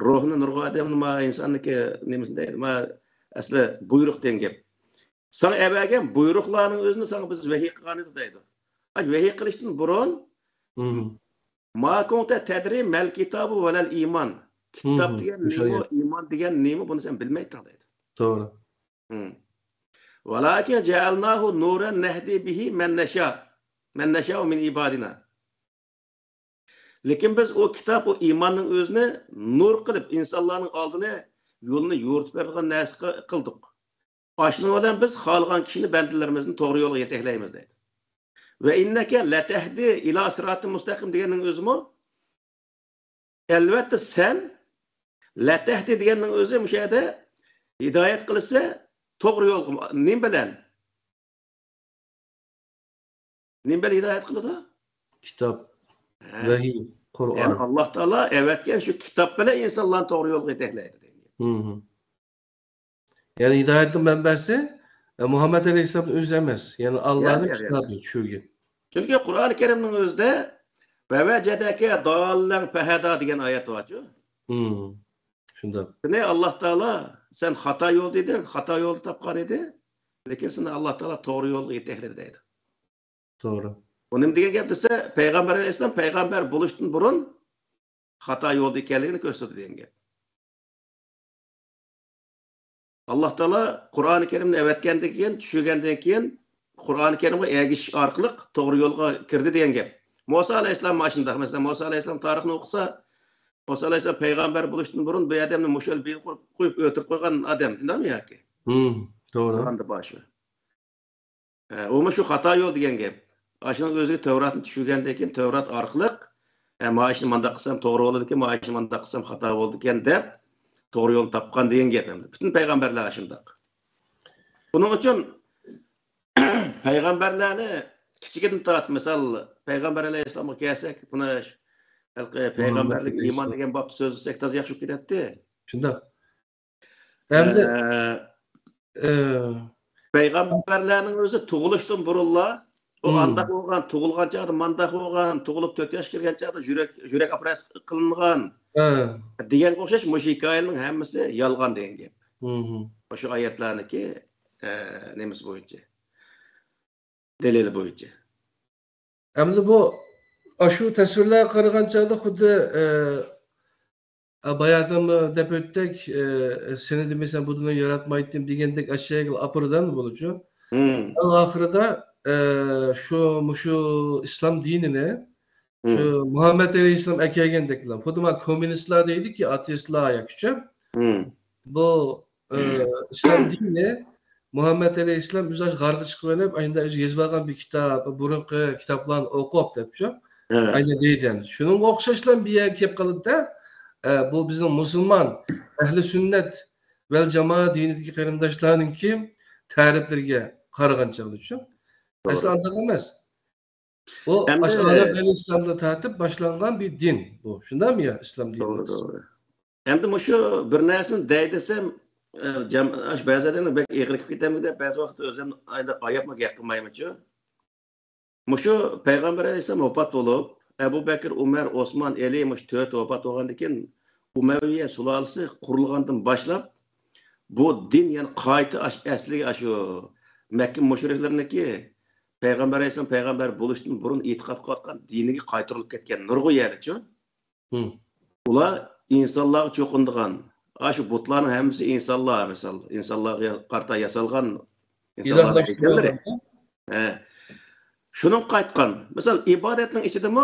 Ruhni nurg'a odamni ma insonniki nemisini deydi. Ma asli buyruq degan gap. Sana bergan buyruqlarning o'zini sana biz vahiy qilgan edi deydi. Vahiy qilishdan burun ma kunta tadri mel kitabu velel iman. Kitap degan nima, iman degan nima buni sen bilmaysan deydi. Doğru. Velakin cealnahu nuren nehdi bihi men neşâ min ibadina. Lekin biz o kitap, o imanın özünü nur kılıp insanların aldığını yolunu yoğurtup verdiğin narsa kıldık. Aşının olan biz halgan kişini bendelerimizin doğru yola yetekleyimiz deydi. Ve inneke letehdi ila sırat-ı müstakim diyenin özü mü? Elbette sen letehdi diyenin özü müşahede hidayet kılırsa doğru yol. Nim bilen? Nim bilen hidayet kılır? Kitap, vahiy, Kur'an. Yani Allah Teala evetken şu kitap bile insanların doğru yolu yetekleydi. Yani hidayetin menbesi Muhammed Aleyhisselam'ın özü emas. Yani Allah'ın kitabı şu gibi. Çünkü Kur'an-ı Kerim'in özde ve vecedeke dallen feheda diyen ayet var. Şunda. Ne Allah Teala sen hata yol dedin, hata yolu tapkan idi. Lekin sen Allah Teala doğru yolu yetekledi deydi. Doğru. Onun diye geptise Peygamber Aleyhisselam peygamber buluştun burun hata yolda ekenligini gösterdi diyen gep. Allah Teala Kur'an-ı Kerim'ni evetkendik keyin, düşürgenden keyin Kur'an-ı Kerim'e egiş arqılıq doğru yolga kirdi diyen gep. Musa Aleyhisselam maşında mesela Musa Aleyhisselam tarixini okusa Musa Aleyhisselam peygamber buluştun burun bu adamni muşal bir koyup ötürüp koygan adam, değil mi ya ki? Doğru. Kur'an'da başı. O şu hata yol diyen gep. Aşının özü Tevrat'ın düşürgenden keyin Tevrat arqılıq maaşını manda qılsam doğru oldu ki maaşını manda qılsam hata oldu ken dep doğru yol tapkan diyen gep. Bütün peygamberler aşındak. Bunun için peygamberlerini küçükten taat misal Peygamber Aleyhisselam'a gelsek buna peygamberlik iman degen bab sözü sektaz yaxşı gidetti. Şunda. Hem de peygamberlerin özü tuğuluştun burulla o andak olgan, tuğulgan çağda mandak olgan, tuğulup 4 yaş kirgen çağda jürek operas kılıngan diyen koşaş bu hikayenin hemmisi yalgan degen gep. Şu ayetlerini ki nemiz boyunca. Delili boyunca. Hem bu aşı tasvirler qaragan çağda xuddi bayatımı dep öttek seni demesen budunu yaratmaydım degендek aşağıya apırdan bulucu. Ahirida şu İslam dinine şu Muhammed Aleyhisselam ekegendekler. Xuddi komünistler deydi ki ateistler yakışıp bu İslam dini Muhammed Aleyhisselam güzel gargı çıkıp aynı yazılgan bir kitap, burunqi kitaplarını okup depçi. Aynı deyden. Şunun okşaşlan bir yer kep kalıp da bu bizim Müslüman ehli sünnet vel cemaat dinideki qarindaşlarının ki tariflerge qaragan çağda şu. Aslı anlatamaz. O aşağıda İslam'da tartip başlangan bir din bu. Şundan mı ya İslam dini? Doğru. Hem de şu bir nesini deydesem bazılarının belki eğrikip gitemede bazı vakit özlem ayapma yakınmaymışı. Şu Peygamber Aleyhisselam vefat olup Ebu Bekir, Ömer, Osman, Ali 4 vefat olgandan Umayye sulalası kurulgandan başlap bu din yani qayta asli aşı Mekke müşriklerindeki Peygamber Aleyhisselam peygamber buluştun burun itiqat qatqan diniga qaytırılıp ketken nurgu yerçi. Ular insanlar çokunduğan aşı butların hemsi insanlar misal insanlar qarta yasalgan insanlar ekenleri. Şunun qaytqan. Misal ibadetning içinde mi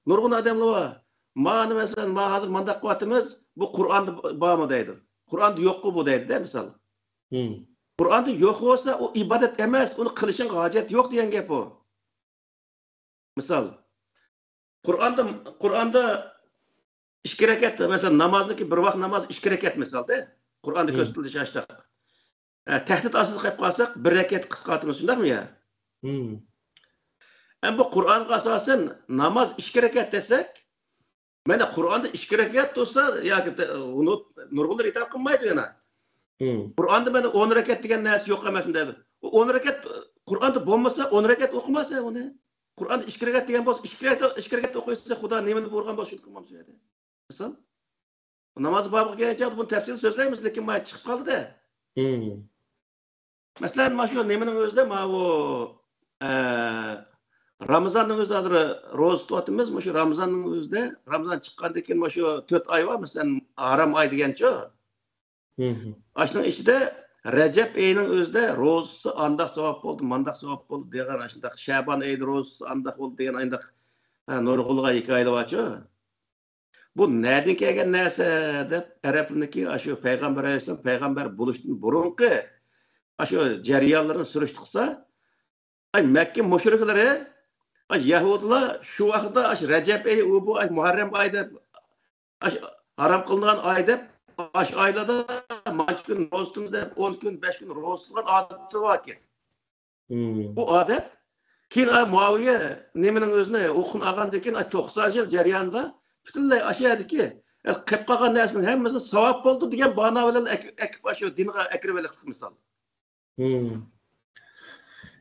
nurgun adamlar var. Mani mesela ma hazır mandak qatımız bu Kur'an'da var mı deydi. Kur'an'da yok bu deydi de misal. Kur'an'da yok olsa o ibadet emas, onu kılışın hacet yok diyen gep o. Misal Kur'an'da 2 rekat mesela namazdaki bir vaqt namaz 2 rekat misal de. Kur'an'da gösterildi şaştaq. Tehdit asıl qilib qalsak 1 rekat qisqartırız şundaq mı ya? Bu Kur'an'a asasen namaz 2 rekat desek mana Kur'an'da 2 rekat olsa ya onu nurgullar itoat qilmaydi yana. Kur'an'da mana 10 rekat degan narsa yo'q emas deydi. 10 rekat Kur'an'da bo'lmasa 10 rekat o'qimasa uni. Kur'an'da 2 rekat degan bo'lsa 2 rekat o'qiysa Xudo nimani buyurgan bo'lsa shuni qilmamiz deydi. Misal namoz bobiga kelgancha buni tafsil so'zlaymiz lekin mana chiqib qoldi-da. Masalan mana shu nimaning o'zida mana bu Ramazanның özü hazır roz tutamiz. Şu Ramazanның özüde Ramazan çıkkandan keyin şu 4 ay var mesela haram ay degancha. Aşının içinde Recep ayının özüde roz andaq savab oldu, mandaq savab oldu degan aşındaq Şaban ayı roz andaq oldu degan ayındaq nurgulga hikayeler varçı. bu nereden kelgan narsa deb arablarniki shu payg'ambar alayhissalom payg'ambar bo'lishdan burungi shu jarayonlarni surishti qilsa, Makka mushriklari, Yahudilar shu vaqtda Rajab oyi, bu Muharram oyi deb harom qilingan oy deb aylarda mancha kun ro'za tutamiz deb 10 kun, 5 kun ro'za tutgan odati bor ekan. Bu odat keyin Muaviya nimaning o'zini o'qin olgandan keyin 90 yil jarayonida butunlay ashadiki qilib qolgan narsaning hammasi savob bo'ldi degan bano bilan akib shu dinga akribalik misol.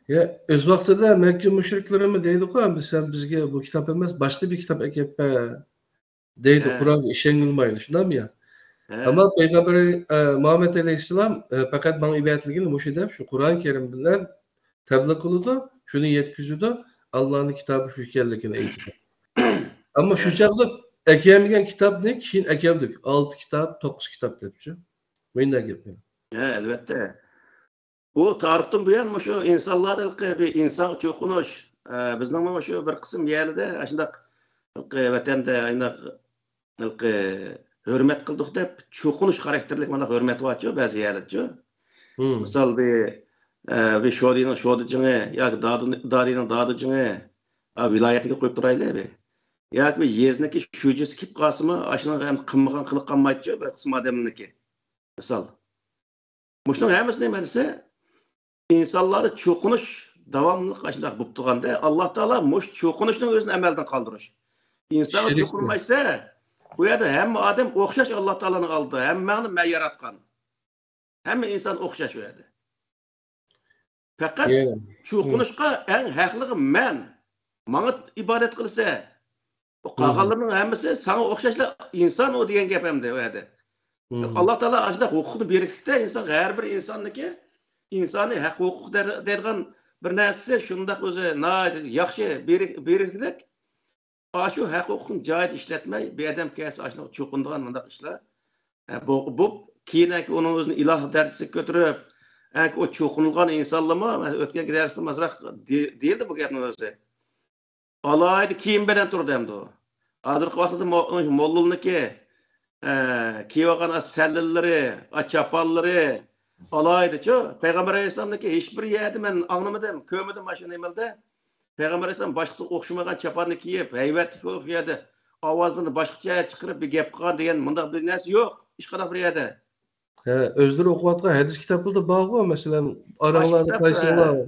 Ya öz vaqtida Makka mushriklarimi deydi-ku, sen bizga bu kitap emas, boshqa bir kitap akibpa deydi, Qur'onga ishonilmaydi, shundami ya? Ama Peygamber Muhammed Aleyhisselam fakat bana ibadetligini mushu deb shu Qur'on Kerim bilan tabliğ kılıdı, şunu yetkizdi, Allah'ın kitabı şu ekanligini aytdi. Ama şu çağda ekemegen kitap ne? Keyin ekeldik. 6 kitap, 9 kitap depçi. Menda gapmi? Elbette. Bu tarixdan buyon shu insonlarga bir inson cho'qinish, bizning shu bir qism yerida shunday vatanda aynoq hurmat qildik deb cho'qinish xarakterlik mana hurmat borchu ba'zi yerlarda. Misol bir sho'dijini yoki dodining dodijini viloyatiga qo'yib turaylik. Yoki bir yezniki shujisi kelib qolsimi, ashuni ham qilmagan qilib qolmaydichu bir qism odamniki. Misol. Mushning hammasi nima desa, insonlarni cho'qinish davomli qashindaq bo'lib turganda Alloh taolo mush cho'qinishning o'zini amaldan qoldirish. İnsan cho'qinmaysa, bu yerda hamma odam o'xshash Alloh taoloning oldida, hammani men yaratgan. Hamma inson o'xshash bu yerda. Faqat cho'qinishga eng haqligi men. Menga ibodat qilsa, bu qolganlarning hammasi sana o'xshashlar inson o degan gap hamda bu yerda. Alloh taolo ashunday huquqni berishda inson har bir insonniki insoniy haq huquq deydigan bir narsa shundoq o'zi yaxshi beriklik. Şu haq huquqni joyida ishlatmay, bir odam kelsa ashunday cho'qindigan bunday ishlar. Bu keyinki uning o'zini iloh darajasiga ko'tarib, o cho'qinilgan insonlarmi o'tgan darsda mazroq deyildi bu gapning o'zi. Alayda kiyim bilan turdi hamda u. Hozirgi vaqtda mollulniki kiygan sallillari, chapallari alayda-ku. Payg'ambar alayhisolamniki hech bir yerda men anglamadim, ko'rmadim mana nimalda. Peygamber Aleyhisselam başkası okşamagan çapanını kiyip, heyvetli olup yerde, avazını başkaya çıkarıp bir gap kılan diyen bunda bir nesi yok. İş kadar bir yerde. Özleri okuvatla hadis kitapları da bağlı. Mesela aralarında Kaysi'ler,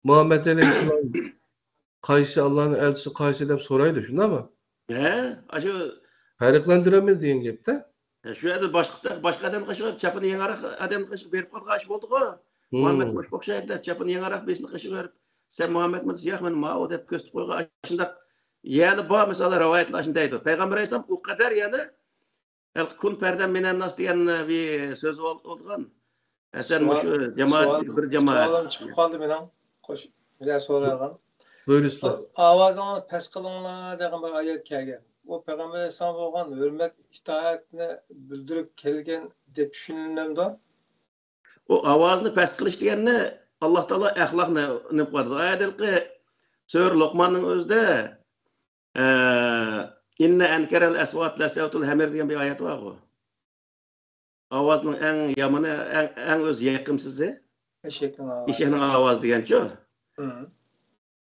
Muhammed Aleyhisselam, Kaysi Allah'ın elçisi Kaysi deyip soraydı. Şunda mı? Şu Hayreklendiremedi diyen gapte. Şu yerde başka adam kaşığı çapını yanarak adam kaşığı verip kaç bulduk o. Muhammed boş şeyde çapını yanarak besini kaşığı verip sen Muhammed mi diyecek ben ma o dep köstü koyga aşında yani bu mesela rivayetler aşındaydı. Peygamber Aleyhisselam o kadar yani kun perden minen nas diyen bir söz oldugan. Sen şu cemaat bir cemaat. Soğalım çıkıp kaldı benim. Koş. Bir daha sorarım. Buyur usta. Avazını pes kılınlar degan bir ayet kelgen. O Peygamber Aleyhisselam olgan hürmet itaatini bildirip kelgen dep düşünülmemdi. O avazını pes kılış diyenine Allah Teala ahlakını ne koydu? Ayetki Sör Lokman'ın özde inne enkerel esvat la sevtul hamir diyen bir ayet var o. Avazının en yamanı, en öz yakımsızı. Eşeğin avaz diyen ço.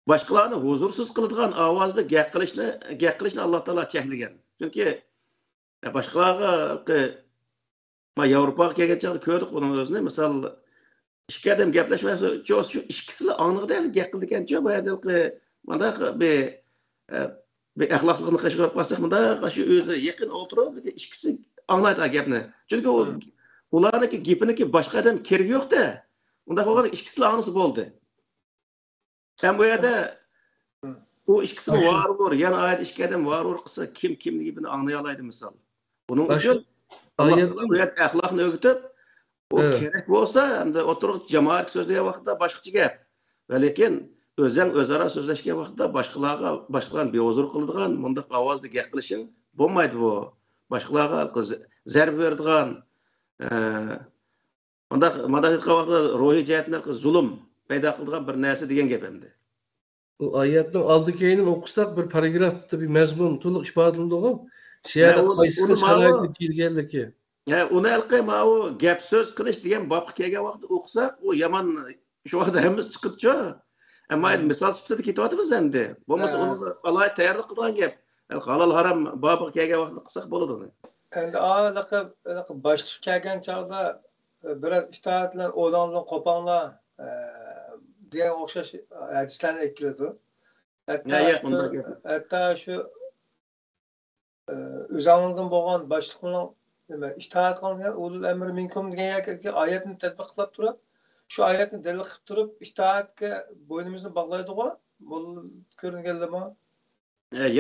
Başkalarını huzursuz kılıdığan avazda gek kılışını Allah Teala çekligen. Çünkü başkalarına Avrupa'ya geçen köydük onun özünü. Misal İki adam gaplaşmasa çoğu şu ikisi anlığı değil gapılırken çoğu bayağı manda bir ahlaklıkını kaşıkıp bastık manda kaşı özü yakın oturup ikisi anlaydı gapını. Çünkü o ulardaki gapıniki başka adam kerek yok da onda o ikisi anısı oldu. Hem bu yerde o ikisi var olur yani ayet iki adam var olur kısa kim gibini anlayalaydı misal. Bunun için ayet ahlakını öğütüp o kerek olsa hem de oturup cemaat sözlüğe vakitte başkası gap. Ve lakin özara sözleşke vakitte başkalarına bir huzur kıldığın, bunda avazlı gap kılışın bulmaydı bu. Başkalarına zerb verdiğin, madahilka vakitte ruhi cihetinde zulüm payda kıldığın bir nesi diyen gap hem de. O ayetin aldıkayının okusak bir paragrafta bir mezmun, tuluk ifadılığında o. Şiyada Onu qaysi sharoitga kelganligi. Uni alqi mau gap so'z qilish degan bobga kelgan vaqtda o'qisak, u yomon shu vaqtda hammasi chiqibdi-ku. Ammo misol sifatida ketyapmiz endi. Bo'lmasa uni alay tayyorlik qilgan gap. Halol harom bobga kelgan vaqtda qilsak bo'ladi uni. Endi laqab boshliq kelgan chog'da biraz itoat bilan o'zingizdan qopanglar degan o'xshash hadislarni aytiladi. Hatto shu o'zingizdan bo'lgan boshliqning nima itoat qilgan ulul amri minkum degan oyatni tatbiq qilib turib, shu oyatni dalil qilib turib itoatga bo'ynimizni bog'laydi-ku. Bu ko'ringanlarmi?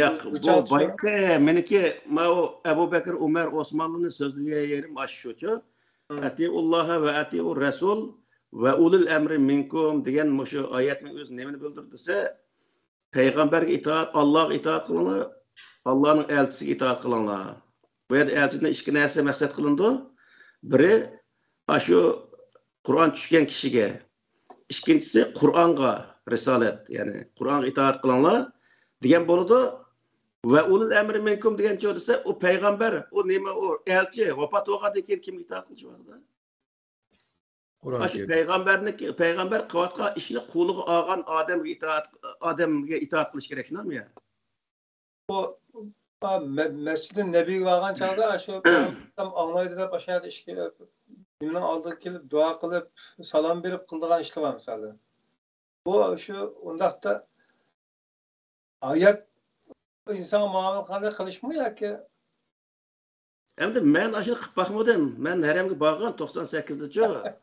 Yo'q, bu boyqa meniki mau Abu Bakr, Umar, Osmonning so'zlariga yerim shuchu. Atiulloha va atiur rasul va ulul amri minkum degan shu oyatning o'zi nimani bildirdisa, payg'ambarga itoat, Allohga itoat qilinglar, Allohning elchisiga itoat qilinglar. Bu yerda elchidan ikki narsa maqsad qilindi. Biri shu Qur'on tushgan kishiga, ikkinchisi Qur'onga risolat, ya'ni Qur'onga itoat qilinglar degan bo'ladi. Va ulul amri minkum degan joy desa, u payg'ambar, u nima, u elchi vafot bo'lgandan keyin kimga itoat qilishyapti? Qur'on payg'ambar qilayotgan ishni qo'liga olgan odamga itoat qilish kerak, shunami ya? Bu Mescid-i Nebi'ye vargan çağda şu tam anlaydı da aşağıda iş gelip bunun aldığı gelip dua kılıp salam verip kıldığan işler var mesela. Bu şu ondakta ayet insan muamele kanı kılışmıyor ki. Hem de ben aşırı kıp bakmadım. Ben herhangi bağlan 98'de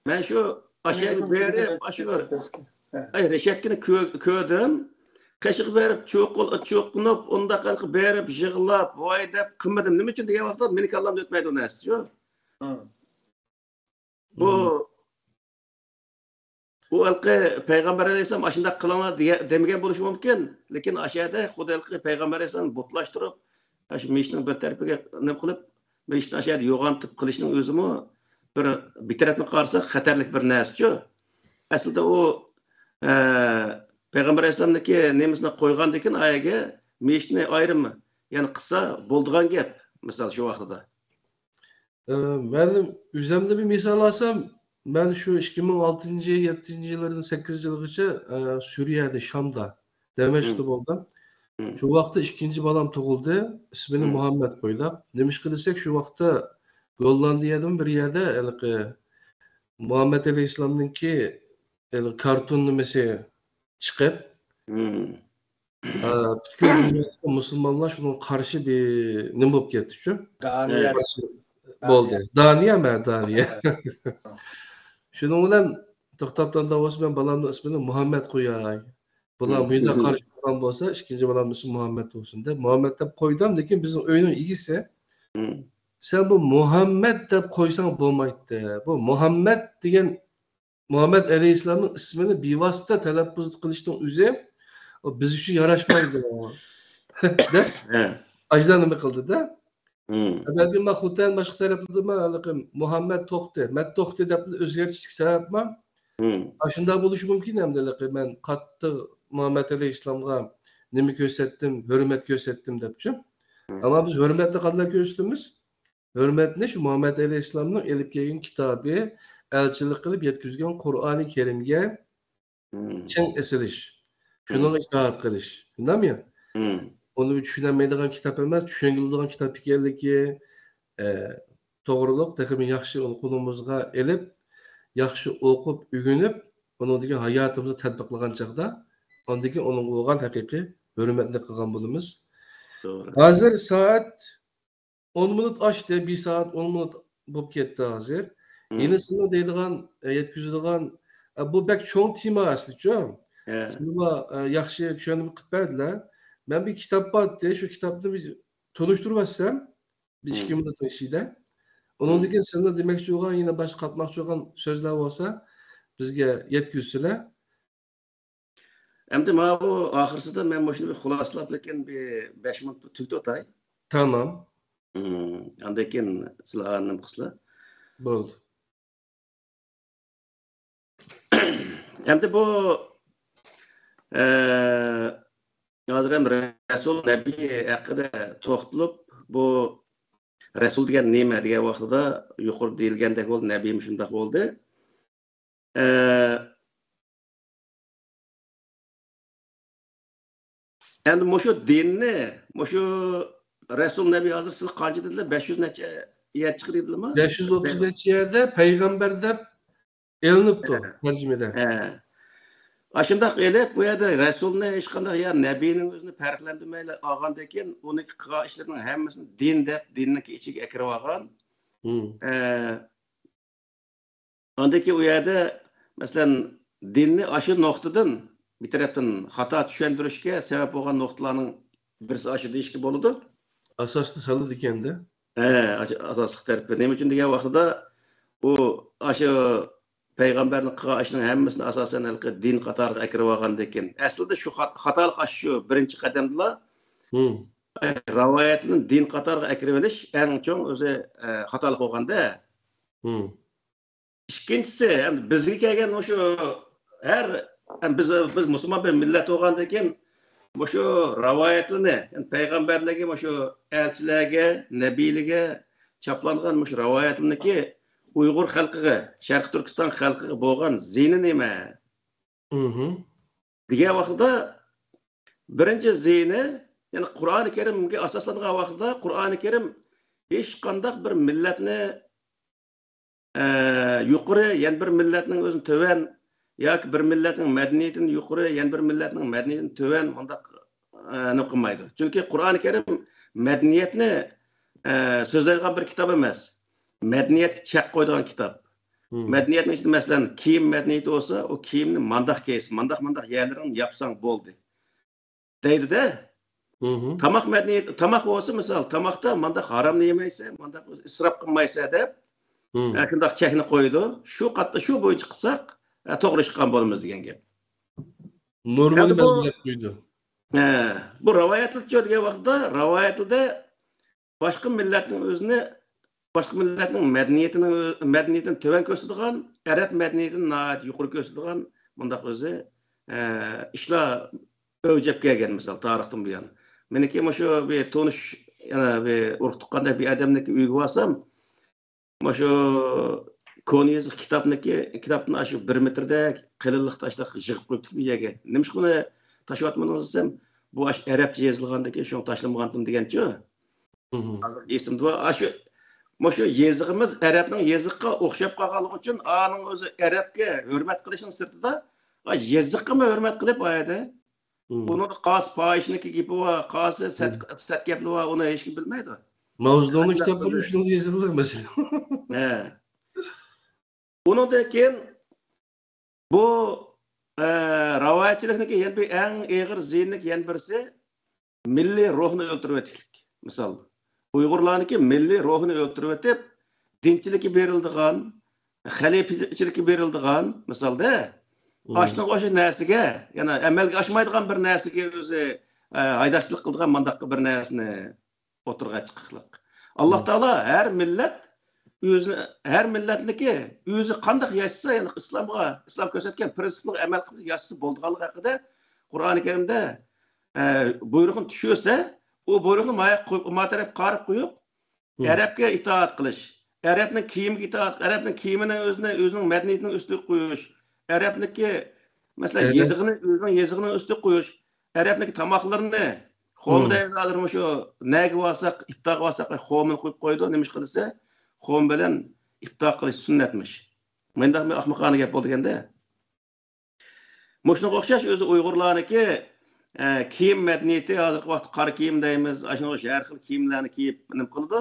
ben şu aşağıya verip aşağı reşetkini köydüm. Kaşık verip çoğunup onda kalkıp verip yığılap vay dep kımmadım. Nima için degan vaqtda meni kallamda o'tmaydi u narsa. Bu alqi payg'ambar alayhisalom ashunda qilinglar demagan bo'lishi mumkin, lekin aşağıda Xudo alqi payg'ambar alayhisalom butlashtirib, shu meshning bir tarafiga nima qilib, meshni aşağıda yo'g'antib qilishning o'zimi bir tarafdan qarasak xatarlik bir narsa. Aslida u Peygamber Aleyhisselam'daki nemisine koygan dekin ayaga meşne ayrımı. Yani kısa bulduğun gap. Mesela şu vaxtıda. Benim üzerinde bir misal alsam, ben şu 2006. 7. yılların 8. yılgıça Suriye'de, Şam'da, Demeşk'te oldum. Şu vaxtda ikinci balam doğuldu. İsmini Muhammed koydum. Demiş ki desek şu vaxtda Gollandiya'dan bir yerde Muhammed Aleyhisselam'ın ki kartonlu mesela çıkıp bütün Müslümanlar şuna karşı bir ne bulup gitti şu? Daniye. Daniye. Şunun bilen toktaptan da olsa ben balamın ismini Muhammed koyay. Balam bunda karşı olan olsa ikinci balamın ismi Muhammed olsun de. Muhammed de koydum dekin bizim oyunun ilgisi. Sen bu Muhammed de koysan bulmaydı. Bu Muhammed diyen Muhammed Aleyhisselam'ın ismini bivasıta telaffuz kılıştığın üzere o biz için yaraşmaydı. De? Ajdan mı kıldı da? Belki mahuten başka tarafında mı Muhammed Tohte, Met Tohte de özgerçlik sebep mi? Aşında buluşu mümkün hem de ben kattı Muhammed Aleyhisselam'a nemi gösterdim, hürmet gösterdim depçim. Ama biz hürmetle kadar gösterimiz. Hürmet ne şu Muhammed Aleyhisselam'ın elip gelin kitabı elçilik kılıp yetkizgen Kur'an-ı Kerim'ge çin esiliş. Şunun itaat kılış. Anladın mı? Onu düşünemeydiğin kitap emez, düşünebildiğin kitap geldi doğruluk, tekrar yaxşı onu kulumuzga elip, yaxşı okup, ügünüp, onu deki hayatımızı tatbiklagan çağda, ondaki onun olgan hakiki hürmetli kılgan bulumuz. Hazır saat 10 minut açtı, 1 saat 10 minut bulup gitti hazır. Yenisini deyilgan, yetkizilgan, bu bek çoğun tema aslında. Sınıfa yaxşı düşünüp kıpberdiler. Ben bir kitap vardı, şu kitapta bir tanıştırmazsam, bir 2 minut içinde. Onun deken sende demek istiyorsan yine başka katmak istiyorsan sözler olsa bizge yetkizsiler. Hem de bu ahırsıda ben boşuna bir xulaslap lekin bir 5 minut tüktü otay. Tamam. Andakin silahının kısla. Oldu. Hem de bu hozir ham Rasul Nabiy haqida to'xtalib, bu Rasul degan nima degan vaqtida yuqori deyilgandek bo'ldi, Nabiyim shunday bo'ldi. Endi mushu dinni, mushu Rasul Nabiy hozir siz qancha dedilar? 500 necha yer chiqardingizmi? 530 necha yerda payg'ambar deb elinibdi tarjimada. Aşındaq elib bu yerda Rasulni hech qanday ya Nabiyning o'zini farqlantirmaylar olgandan keyin uni qilgan ishlarining hammasini din deb dinning ichiga kirib olgan. Ondan keyin u yerda masalan dinni aşı nuqtadan bir tarafdan xato tushuntirishga sabab bo'lgan nuqtalarning birisi aşı deyishga bo'ladi. Asosli saldı ekanda. Asosli tarafı. Nima uchun degan vaqtida u aşı Peygamberlik qilgan ishning hammasini asosan din qatoriga kirib olgandan keyin aslida shu xatolik shu birinchi qadamdilar. Rivoyatni din qatoriga kirib olish eng chong o'zi xatolik bo'lganda. Ikkinchisi bizga kelgan o'sha har biz musulmon bir millat bo'lgandan keyin o'sha rivoyatlarni payg'ambarlarga o'sha elchilarga, nabiylarga chaplangan o'sha rivoyatlarniki Uyg'ur xalqiga, Sharq Turkiston xalqiga bo'lgan zini nima? Degan vaqtda birinchi zini, ya'ni Qur'oni Karimga asoslangan vaqtda Qur'oni Karim hech qanday bir millatni yuqori, ya'ni bir millatning o'zini to'van yoki bir millatning madaniyatini yuqori, ya'ni bir millatning madaniyatini to'van undaq nima qilmaydi. Chunki Qur'oni Karim madaniyatni so'zlaydigan bir kitob emas. Madaniyatga chaq qo'yadigan kitob. Madaniyatning ichida masalan kiyim madaniyati bo'lsa, o kiyimni mandaq kiysiz, mandaq yerlarini yapsang bo'ldi. Deydi-da. Tamoq madaniyati, tamoq bo'lsa, misol, tamoqda mandaq haromni yemaysa, mandaq isrof qilmaysa deb, shundoq chekni qo'ydi. Shu qatda shu bo'yicha qilsak, to'g'ri chiqqan bo'lamiz degan gap. Normal belgilab qo'ydi. Bu rivoyatlar degan vaqtda, rivoyatlarda boshqa millatning o'zini boshqa millatning madaniyatini to'van ko'rsatadigan, arab madaniyatini yuqori ko'rsatadigan bundaq o'zi ishlar o'jab kelgan misol tarixdan buyon. Meniki shu bir tonish yana bir urug' tuqqanda bir odamniki uyga borsam, shu koni yoziq kitobni shu 1 metrda qalinlikda tashlab yig'ib qo'yibdik bu yerga. Nima ish buni tashlayotganingiz desam, bu arabcha yozilgandan shuni tashlamagandim deganchi. Esimda shu yezig'imiz arabning yeziqqa o'xshab qolganligi uchun aning o'zi arabga hurmat qilishning sirtida yeziqqa hurmat qilib oyada buni qos fohishniki gapi va qosi sat gapi va uni hech kim bilmaydi. Mavzudagi kitoblar shuni yozildi masalan. Undan keyin bu rivoyatchilikniki yana bir eng og'ir zinlik yana birisi milliy ruhni o'ltirib o'tishlik. Misol Uyg'urlarniki milliy ruhini o'ltirib o'tib, dinchilikka berildigan, xalifachilikka berildigan, misolda, oshliq o'sha narsaga, yana amalga oshmaydigan bir narsaga o'zi haydashchilik qildigan mandaq bir narsani o'tirg'a chiqishlik. Alloh taolo har millatniki o'zi qanday yashasa, ya'ni islom ko'rsatgan prinsiplarga amal qilib yashasa bo'lganligi haqida Qur'oni Karimda buyruqni tushirsa, o buyruqni ma taraf qarab qo'yib, arabga itoat qilish, arabning kiyimiga itoat, arabning kiyimining o'zining madaniyatining ustiga qo'yish, arabniki masalan o'zining yezig'ining ustiga qo'yish, arabniki tamoqlarini xomdaylarmi shu naga olsak, iftoq olsak, xomini qo'yib qo'ydi, nima ish qilsa, xom bilan iftoq qilish sunnatmish. Menda ahmoqona gap bo'lganda. Mushunga o'xshash o'zi Uyg'urlarniki kiyim madaniyati hozirgi vaqt qora kiyim deymiz, ashunday har xil kiyimlarni kiyib nima qildi?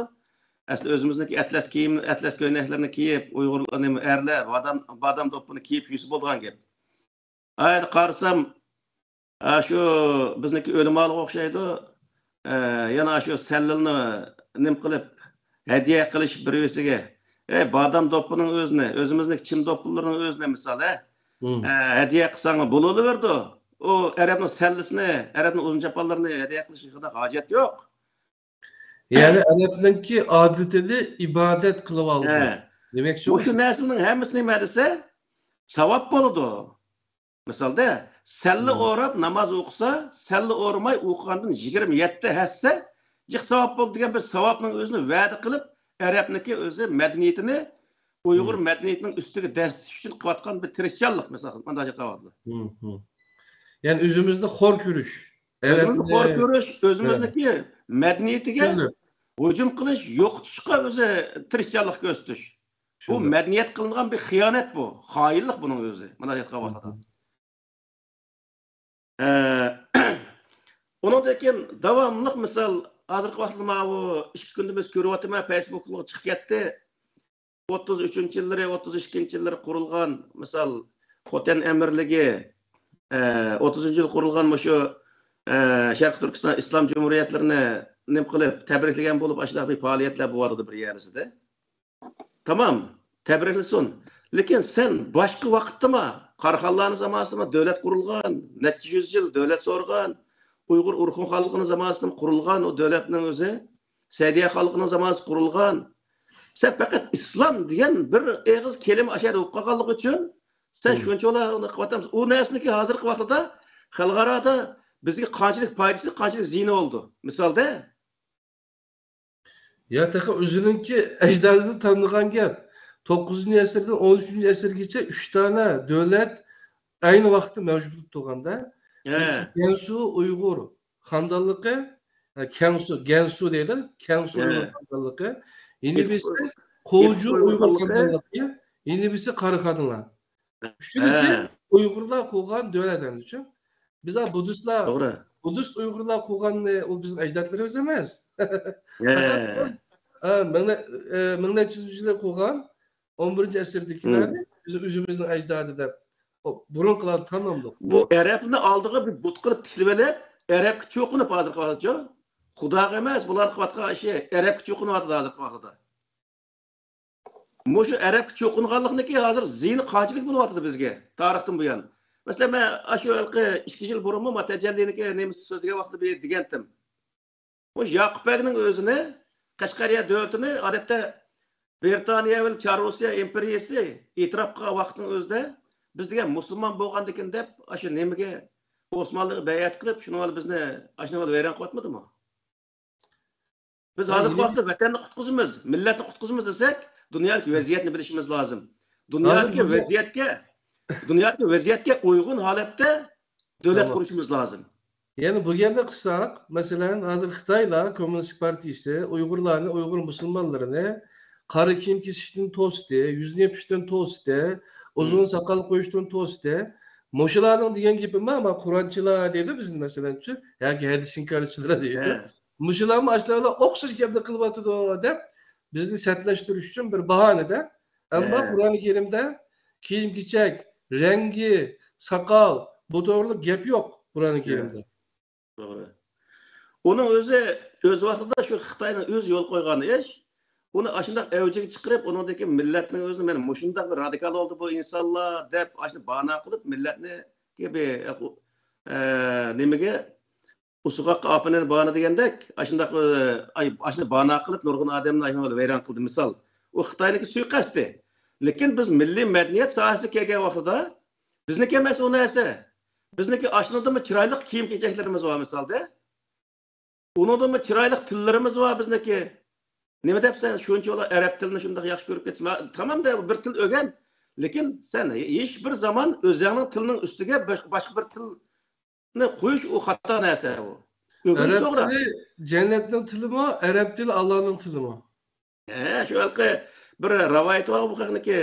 Asli o'zimizniki atlas ko'ylaklarni kiyib, Uyg'urlar erlar badam do'ppini kiyib yursa bo'lgan gap. Ayni qarasam, shu bizniki o'limaga o'xshaydi. Yana shu sallilni nima qilib hadiya qilish birisiga, badam do'ppining o'zimizniki chim do'ppilarining o'zini misol, hadiya qilsang bo'laverdi. O Arapning sallisini, Arapning uzun chapallarını hediye qilishga hojat yo'q. Yani Arapninki adetini ibadet qilib oldi. Demek ki shu narsaning hammasini nima desa, savob bo'ladi. Misalda, selli o'rab namoz o'qisa, selli o'rmay o'qigandan 27 hassa jiq savob bo'ldi degan bir savobning o'zini va'da qilib, Arabniki o'zi madaniyatini Uyg'ur madaniyatining ustiga dastish uchun qilayotgan bir tirishchanlik misol mana shu qavotli. Yani özümüzde xor ko'rish. Özümüzde xor ko'rish, o'zimizniki madaniyatiga hujum qilish, yo'qotishga o'zi tirishchanlik ko'rsatish. Bu madaniyat qilingan bir xiyonat bu. Xoinlik buning o'zi. Mana shu qavotda. Ondan keyin davomli misol hozirgi vaqtda mana bu 2 kunda biz ko'ryapmiz Facebook'ga chiqib ketdi. 33-yillari, 32-yillari qurilgan misol Xotan amirligi 30-yil qurilgan shu Sharq Turkiston Islom Cumhuriyetlarini nim qilib tabriklagan bo'lib ashula bir faoliyatlar bo'ladi bir yerisida. Tamam, tabriklasin. Lekin sen boshqa vaqtdami Qarxonlarning zamonasida davlat qurilgan, necha yuz yil davlat so'rgan, Uyg'ur urxun xalqining zamonasida qurilgan o davlatning o'zi, Sadiya xalqining zamonasida qurilgan. Sen faqat islom degan bir eg'iz kelima ashada o'qib qolganligi uchun sen shunchalar uni qilyapmiz. U narsaniki hozirgi vaqtda xalqarada bizga qanchalik foydasi, qanchalik ziyni oldu. Misolda ya taqa o'zininki ajdodini tanıgan gap. 9-asrdan 13-asrgacha 3 tane davlat aynı vaqtda mavjud bo'lganda, Gansu Uyg'ur xandonligi, Gansu deydi, Gansu Uyg'ur xandonligi, yeni birisi Qo'ju Uyg'ur xandonligi, yeni birisi Qaraqanlar. Üçüncüsü Uygurlar qolgan davlatlar uchun. Bizlar Budistlar, Budist Uygurlar qolgan o bizim ecdatlarımız emas. Minglar yillar qolgan 11-asrdagilar bizim o'zimizning ecdadı deb burunqilar tanımdı. Bu Arapni oldiga bir but qilib tiklib olib, Arabga cho'qinib hozirgi vaqtda Xudoga emas, bular qilayotgan ishi Arabga cho'qinyapti hozirgi vaqtda. Mushu Arabga cho'qinganlikniki hozir ziyni qanchalik bo'lyapti bizga tarixdan bu yan. Masalan, men shu 2 yil burunmi Matajalliniki nemis so'zlagan vaqtda degandim. Bu Yaqub Bag'ning o'zini Qashqariya davlatini odatda Britaniya va Rossiya imperiyasi e'tirof qilgan vaqtning o'zida biz degan musulmon bo'lgandikin deb shu nemaga Osmonliga bay'at qilib, shuni olib bizni ashuni olib vayron qilyapmidimi? Biz hozirgi vaqtda vatanni qutqizamiz, millatni qutqizamiz desak, dünyadaki vaziyetini bilishimiz lazım. Dünyadaki vaziyetga uygun halette devlet kuruşumuz lazım. Yani bu yerde kısak, mesela hazır Xitaylar Komünist Partisi Uygurlarını, Uygur Müslümanlarını karı kim kesiştiğini tost de, yüzünü yapıştığını tost de, uzun sakal koyuştuğunu tost de. Moşalarının diyen gibi mi ama Kur'ançılar değil bizim mesela. Yani hadisin karışçılara değil. Moşalar mı aşağıda oksuz gibi kılbatı da de. Bizni sertleştiriş için bir bahanede. Ama Kur'an-ı Kerim'de kiyim keçek, rengi, sakal, bu doğruluk gap yok Kur'an-ı Kerim'de. Doğru. Onun öz vaxtında şu Xitayning öz yol qo'ygan ish, uni ashundaq avjiga chiqarib, uningdagi millatning o'zini men mushundaq bir radikal oldu bu insonlar deb ashuni bahona qilib millatni nimaga usuqqa apını bahona degandek, ashuni bahona qilib nurg'un odamni ashuni vayron qildi misol. U Xitoyniki suiqasdi. Lekin biz milliy madaniyat sohasiga kelgan vaqtda bizniki emas u narsa. Bizniki ashnodimi chiroyli kiyim-kechaklarimiz bor misolda. Unodimi chiroyli tillarimiz bor bizniki. Nima debsan, shunchalar arab tilini shunday yaxshi ko'rib ketsa, tamam-da bir til o'rgan, lekin sen hech bir zaman o'zingning tilining ustiga boshqa bir tilni qo'yish u xato narsa u. Arab tili jannatning tilimi, arab tili Allohning tilimi. Shu halqi bir rivoyat bor bu haqniki.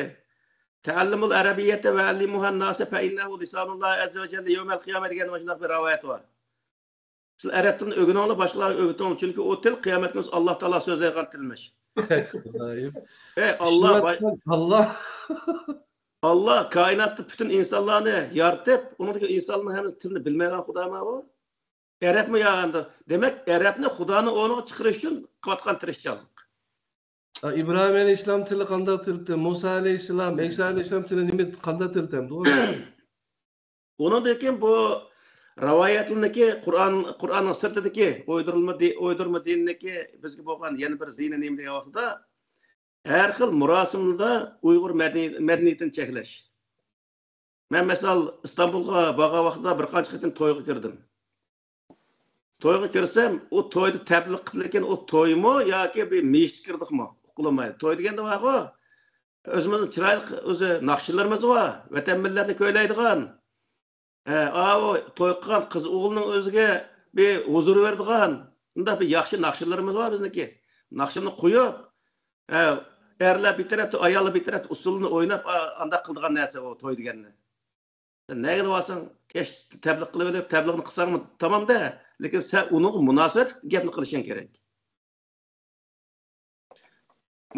Ta'allumul arabiyyata va allimuhan nasa fa innahu lisanulloh azza va jalla yawmal qiyamah degan mana bir rivoyat bor. Siz arab tilini o'rganinglar, boshqalarga o'rgating, chunki o til qiyomat kuni Alloh taolo so'zlaydigan tilmish. Allah kainatda bütün insanlarni yaratib, uningdagi insonlarning hamma tilini bilmagan Xudomi bu? Arabmi yo'qmi? Demak, Arabni Xudoning o'rniga chiqarish uchun qilayotgan tirishchilik. İbrahim Aleyhisselam tili qanday tildi? Musa Aleyhisselam, İsa Aleyhisselam tili nima qanday tildi? To'g'ri. Uningdagi bu rivoyatlarniki Qur'onning sirtidagi o'ydirma dinniki bizga bo'lgan yana bir ziyni nima degan vaqtda har xil murosimlarda Uyg'ur madaniyatini cheklash. Men mesela İstanbul'a bağa vaqtida bir qancha qitim to'yga kirdim. To'yga kirsam, o to'yda tabliq qilgan o to'ymi yoki bir meshit kirdikmi? Uqilmaydi. To'y deganda bor-ku. O'zimizning chiroyli o'zi naqshlarimiz bor. Vatan millatni ko'ylaydigan. O to'y qilgan qiz o'g'lining o'ziga bir huzur beradigan. Bunda bir yaxshi naqshlarimiz bor bizniki. Naqshini qo'yib, erlar bir tarafda, ayollar bir tarafda usulini o'ynab, anda qildigan narsa o to'y deganni. Nega devasan, kesh tabliq qilib, tabliqni qilsangmi tamam-da, lekin sen uning munosabat gapni qilishing kerak.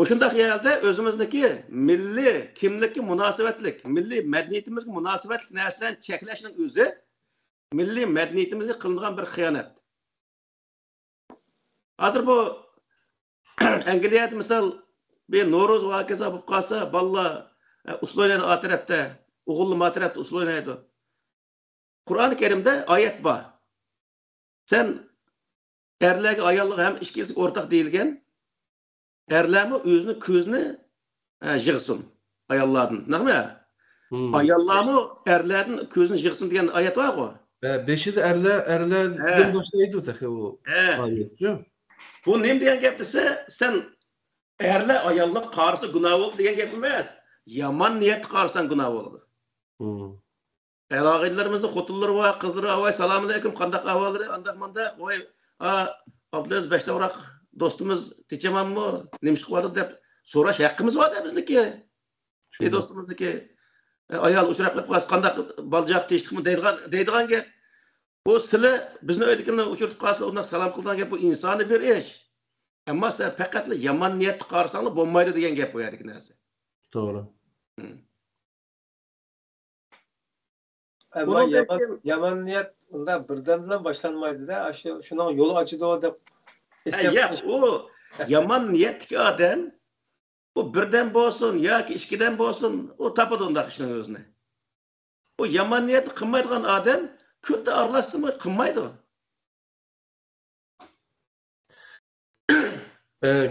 Mushundaq yerda o'zimizniki milliy kimlikka munosabatlik, milliy madaniyatimizga munosabatlik narsalarni cheklashning o'zi milliy madaniyatimizga qilingan bir xiyonat. Hozir bu Angliyada misol bir Noro'z voqeasi bo'lib qolsa, bolalar usloylar o tarafda, o'g'illar o tarafda usloylaydi. Qur'oni Karimda oyat bor. Sen erlarga ayollarga ham ikkisi o'rtaq deyilgan. Erlarmi o'zini ko'zini yig'sin ayollardan. Nima? Ayollarmi erlarning ko'zini yig'sin degan oyat bor-ku. Beşi de erlerden başlaydı tabii o ayet. Bu nima degan gap desa, sen erlar ayollar qarşı gunoh bo'ldi degan gap emas. Yomon niyat qarsan gunoh bo'ladi. Aloqalarımızda xotinlar var, qizlar var, selamun aleyküm, qandaq ahvalları, andaq mandaq, voy, Abdulaziz Beştavroq dostumuz techamanmi, nima qiladi deb so'rash haqqimiz bor-da bizniki. Shu do'stimizniki ayol uchrab qolsa qandaq baljaq teshdikmi deydigan gap. Bu sizlar bizni o'ydikini uchirib qolsa, undan salom qilgan gap bu insoniy bir ish. Ammo sen faqat yomon niyat qarasanglar bo'lmaydi degan gap qo'yadik narsa. To'g'ri. Ama yaman niyat unda birden bilan başlanmaydı-da. Şunun yolu açıdı o deb. Ya o yaman niyatli adam o birden bo'lsin yoki ikkidan bo'lsin, o tapadi undaq ishning o'zini. O yaman niyatni qilmaydigan odam kunda aralashtirmay qilmaydi.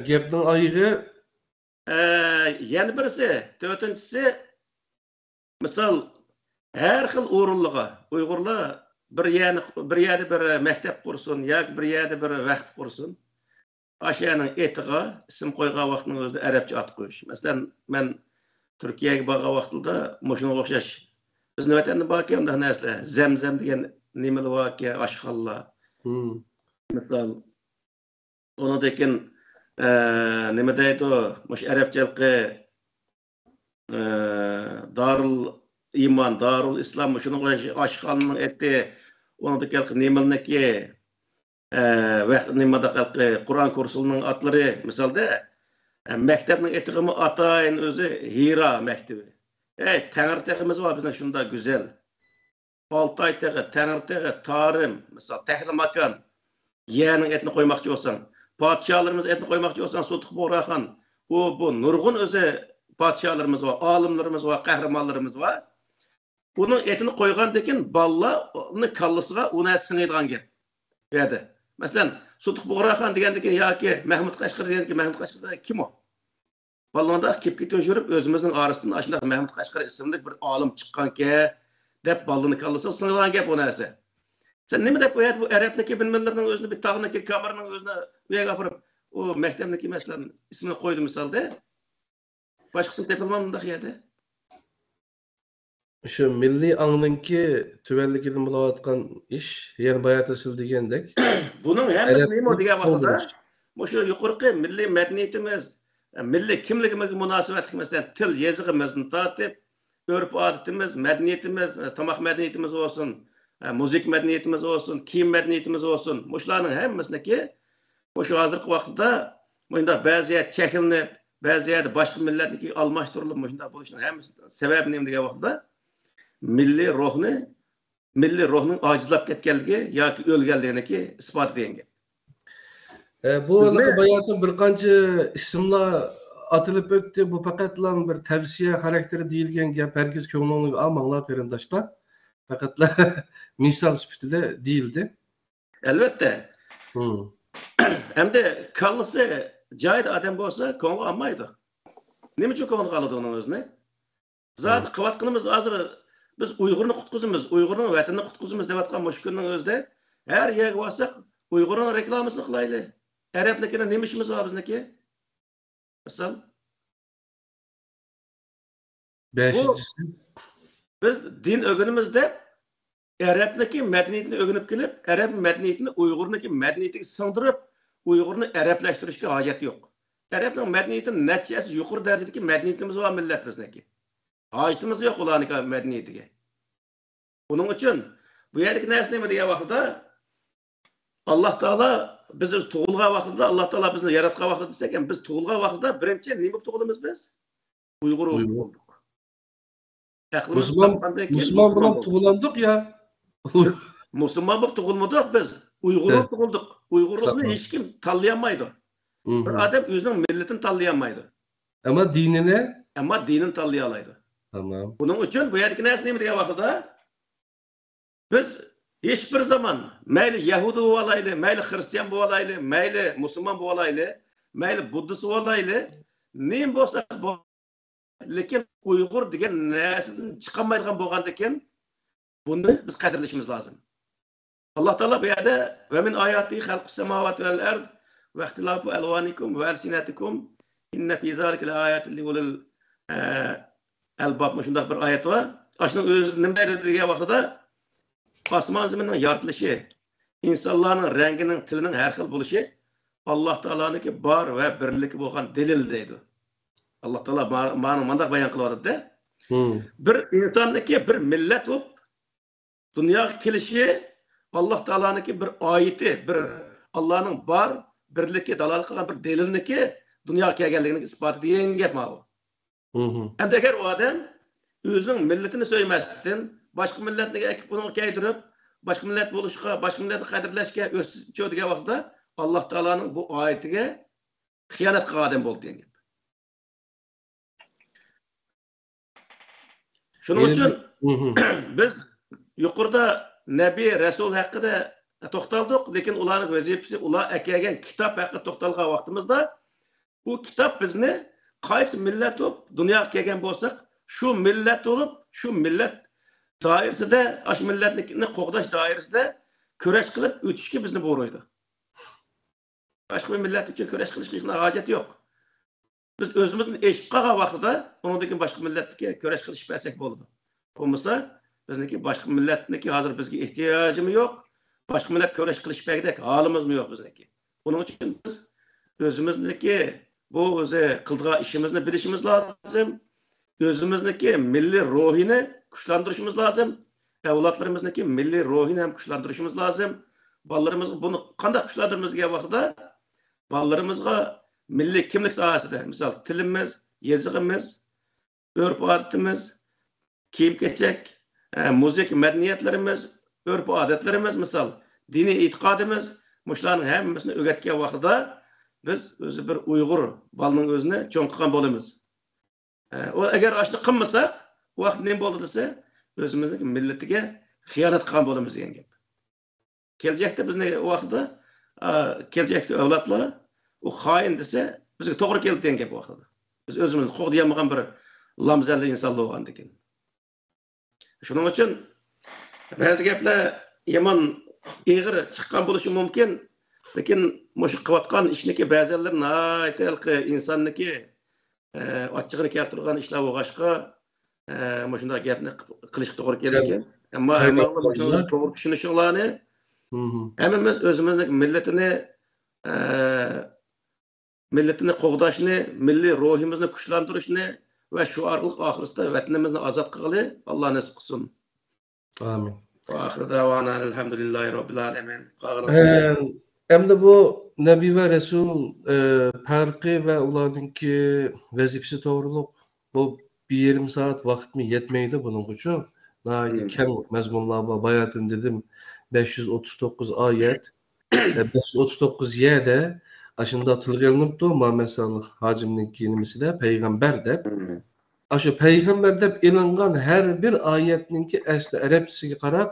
Gapning oyig'i yana birisi, to'rtinchisi misol her xil o'rinliga Uyg'urlar bir yerda bir maktab qursin yoki bir yerda bir vaqt qursin. Aşağının etiga isim qo'ygan vaqtning o'zida arabcha at qo'yish. Masalan, men Turkiyaga borgan vaqtida mushunga o'xshash bizni vatanda borki undaq narsa, zamzam degan nimalar borki, oshxonlar. Misol unadekin nima deydi, mush arabchalikqa Darul İman, Darul İslam şunun aşkanının etti, onu da kelki nimalniki nimada kelki Kur'an kursulunun atları misalda mektebinin etiğimi atayın özü Hira mektebi. Tanrı teğimiz var bizden şunda güzel. Altay teği, Tanrı teği, Tarım, misal tehli makan, yeğenin etini koymakçı olsan, padişahlarımız etini koymakçı olsan, Sultuk Borahan, bu nurgun özü padişahlarımız var, alimlerimiz var, kahramanlarımız var. Bunun etini koygandakin balla onu kallısıga ona singiydigan gap. Dedi. Mesela Sultuk Borahan degandaki yoki Mahmud Qashqar degandaki Mahmud Qashqar kim o? Ballanda kep ketib yurib o'zimizning orasidan ashunday Mahmud Qashqar ismli bir olim chiqqanki deb ballani kallasiga singiydigan gap o narsa. Sen nima deb qo'yadi bu arabniki bilmalarning o'zini bir tog'niki kamarning o'zini u yerga olib o maktabniki masalan ismini qo'ydi misolda. Boshqasini tepilmam bunday yerda. Şu milli anınki tüvelligidan bo'layotgan ish, yani bayat sil degandek. Buning hammasi nima degan vaqtda, o'sha yuqorqi milliy madaniyatimiz, milliy kimligimizga munosabatli masalan til, yezig'imizni tortib, urf-odatimiz, madaniyatimiz, tomoq madaniyatimiz olsun, muzik madaniyatimiz olsun, kiyim madaniyatimiz olsun, shularning hammasiniki o'sha hozirgi vaqtda bunda ba'zi chekilinib, ba'zi boshqa millatniki almashtirilib, shunday bo'lishining hammasi sababi nima degan vaqtda milli ruhning ojizlab ketganligi yoki o'lganligini isbot qilingan. Bu bayatın bir qancha ismlar atılıp o'tdi. Bu faqatla bir tavsiya xarakteri deyilgan gap, herkes ko'nglini olmanglar qarindoshlar. Faqatla misol sifatida deyildi. Albatta. Hamda kallasi joyida odam bo'lsa, ko'ngli olmaydi. Nima uchun ko'ngli qoladi uning o'zini? Zat qilayotganimiz hozir biz Uyg'urni qutqizamiz, Uyg'urning vatanini qutqizamiz deyotgan mushkulning o'zida har yerga borsak Uyg'urning reklamasini qilaylik. Arabnikini nima ishimiz bor bizniki? Misol Beşincisi. biz din o'rganamiz deb Arabniki madaniyatini o'rganib kelib, Arab madaniyatini Uyg'urniki madaniyatiga singdirib, Uyg'urni arablashtirishga hojat yo'q. Arabning madaniyatining natijasi yuqori darajadagi madaniyatimiz va millat bizniki. Hojatimiz yo'q ularning madaniyatiga. Buning uchun bu yerdagi narsa nima degan vaqtda Alloh taolo biz tug'ilgan vaqtida Alloh taolo bizni yaratgan vaqtida desak ham biz tug'ilgan vaqtida birinchi nima tug'ilamiz biz? Uyg'ur bo'ldik. Müslüman bilan tug'ulandik ya. Müslüman bo'lib tug'ilmadik biz. Uyg'ur tug'ildik. Uyg'urlikni hech kim tanlayolmaydi. Bir odam o'zining millatini tanlayolmaydi. Ama dinini? Ama dinini tanlay oladi. Tamam. Buning uchun bu yerdagi narsa nima degan vaqtida biz hech bir zaman mayli Yahudi bo'lib olayli, mayli Xristian bo'lib olayli, mayli musulmon bo'lib olayli, mayli buddist bo'lib olayli, nima bo'lsa lekin Uyg'ur degan narsadan chiqolmaydigan bo'lgandan keyin buni biz qadrlashimiz lozim. Alloh taolo bu yerda va min oyati xalqus samawati val ard va ixtilofu alwanikum va alsinatikum inna fi zalika laayatin liulil albab shunday bir oyat var. Aslında o'zi nima degan vaqtida osmon zaminning yaratilishi, insonlarning rangining, tilining har xil bo'lishi Alloh taoloniki bor va birligi bo'lgan dalil deydi. Alloh taolo ma'ni bunday bayon qilyapti-da. Bir insonniki bir millat bo'lib dunyoga kelishi Alloh taoloniki bir oyati, bir Allohning bor birlikka dalolat qilgan bir dalilniki dunyoga kelganligini isbot degan gap bu. Endi agar u odam o'zining millatini so'ymasdan boshqa millatni buni kaydirib, boshqa millat bo'lishga, boshqa millatni qadrlashga o'sib degan vaqtda Alloh taoloning bu oyatiga xiyonat qilgan odam bo'ldi degan gap. Shuning uchun biz yuqorida Nabiy Rasul haqida to'xtaldik, lekin ularning vazifasi ular akagan kitob haqida to'xtalgan vaqtimizda bu kitob bizni qaysi millat bo'lib dunyoga kelgan bo'lsak, shu millat bo'lib, shu millat doirasida, shu millatni qo'g'dash doirasida kurash qilib o'tishga bizni buyuradi. Boshqa bir millat uchun kurash qilishga hojat yo'q. Biz o'zimizni eshib qolgan vaqtida undan boshqa millatga kurash qilish bersak bo'ladi. Bo'lmasa, bizniki boshqa millatniki hozir bizga ehtiyojimiz yo'q. Boshqa millat kurash qilish bergidek holimizmi yo'q bizniki. Buning uchun biz o'zimizniki bu o'zi qildigan ishimizni bilishimiz lozim. O'zimizniki milliy ruhini kuchlantirishimiz lozim. Avlodlarimizniki milliy ruhini ham kuchlantirishimiz lozim. Bolalarimiz buni qanday kuchlantiramiz degan vaqtda bolalarimizga milliy kimlik sohasida, misol tilimiz, yezig'imiz, urf-odatimiz, kiyim-kechak, musiq madaniyatlarimiz, urf-odatlarimiz, misol diniy e'tiqodimiz, mushlarning hammasini o'rgatgan vaqtda biz o'zi bir Uyg'ur bolaning o'zini cho'ng qilgan bo'lamiz. O agar ashni qilmasak, vaqt nima bo'ldi desa, o'zimizning millatiga xiyonat qilgan bo'lamiz degan gap. Kelajakda bizni o vaqtda kelajakda avlodlar u xoin desa, bizga to'g'ri keldi degan gap vaqtida. Biz o'zimizni qo'g'diyolmagan bir lamzalli inson bo'lgandan keyin. Shuning uchun ba'zi gaplar yomon ig'ir chiqqan bo'lishi mumkin, lekin mush qilayotgan ishniki ba'zilar naytalqi insonniki ochig'ini keltirgan ishlar bo'lg'ashqa shunday gapni qilish to'g'ri kerak. Ammo to'g'ri tushunishinglarni hammamiz o'zimizning millatini qo'g'dashni, milliy ruhimizni kuchlantirishni va shu orqali oxiratda vatanimizni ozod qilishni Alloh nasib qilsin. Amin. Va oxir davona alhamdulillahi robbil alamin. Endi bu Nabiy va Rasul farqi va ularninki vazifasi to'g'riliq bu 1,5 saat vaqtmi yetmaydi buning uchun. Keng mazmunlar bor. Bayatın dedim 539 ayet. 539 yerde aşında tılgınlıptı Muhammed sallallahu hacimnin kelimesi de peygamber de. Aşı peygamber de ilingan her bir ayetninki asli Arapçasıga qarab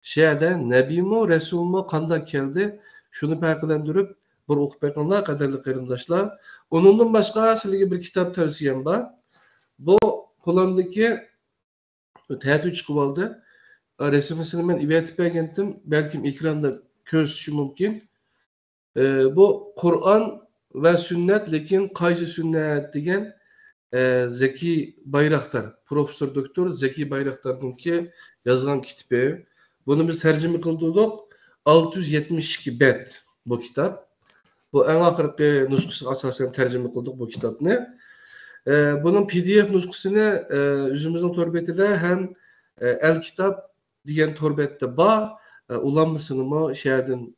şeyde Nabi mi Resul mu qanday keldi şunu farqlandirib bir o'qib berganlar qadrli qarindoshlar. Onundan başqa sizlarga bir kitap tavsiyam bor. Bu qo'limdagi Tehdit çıkıp aldı. Resimini ben ivetip bergendim. Belki ekranda közüşü mümkün. Bu Kur'an ve sünnet, lekin kaysi sünnet degen Zeki Bayraktar, Profesör Doktor Zeki Bayraktar'ın ki yazgan kitabı. Bunu biz tercüme kıldık. 672 bet bu kitap. Bu en ahırki nüskhası asasen tercüme kıldık bu kitabını. Bunun PDF nüskhasını yüzümüzün torbetide hem el kitap diyen torbette ba ulanmasını mı şeyden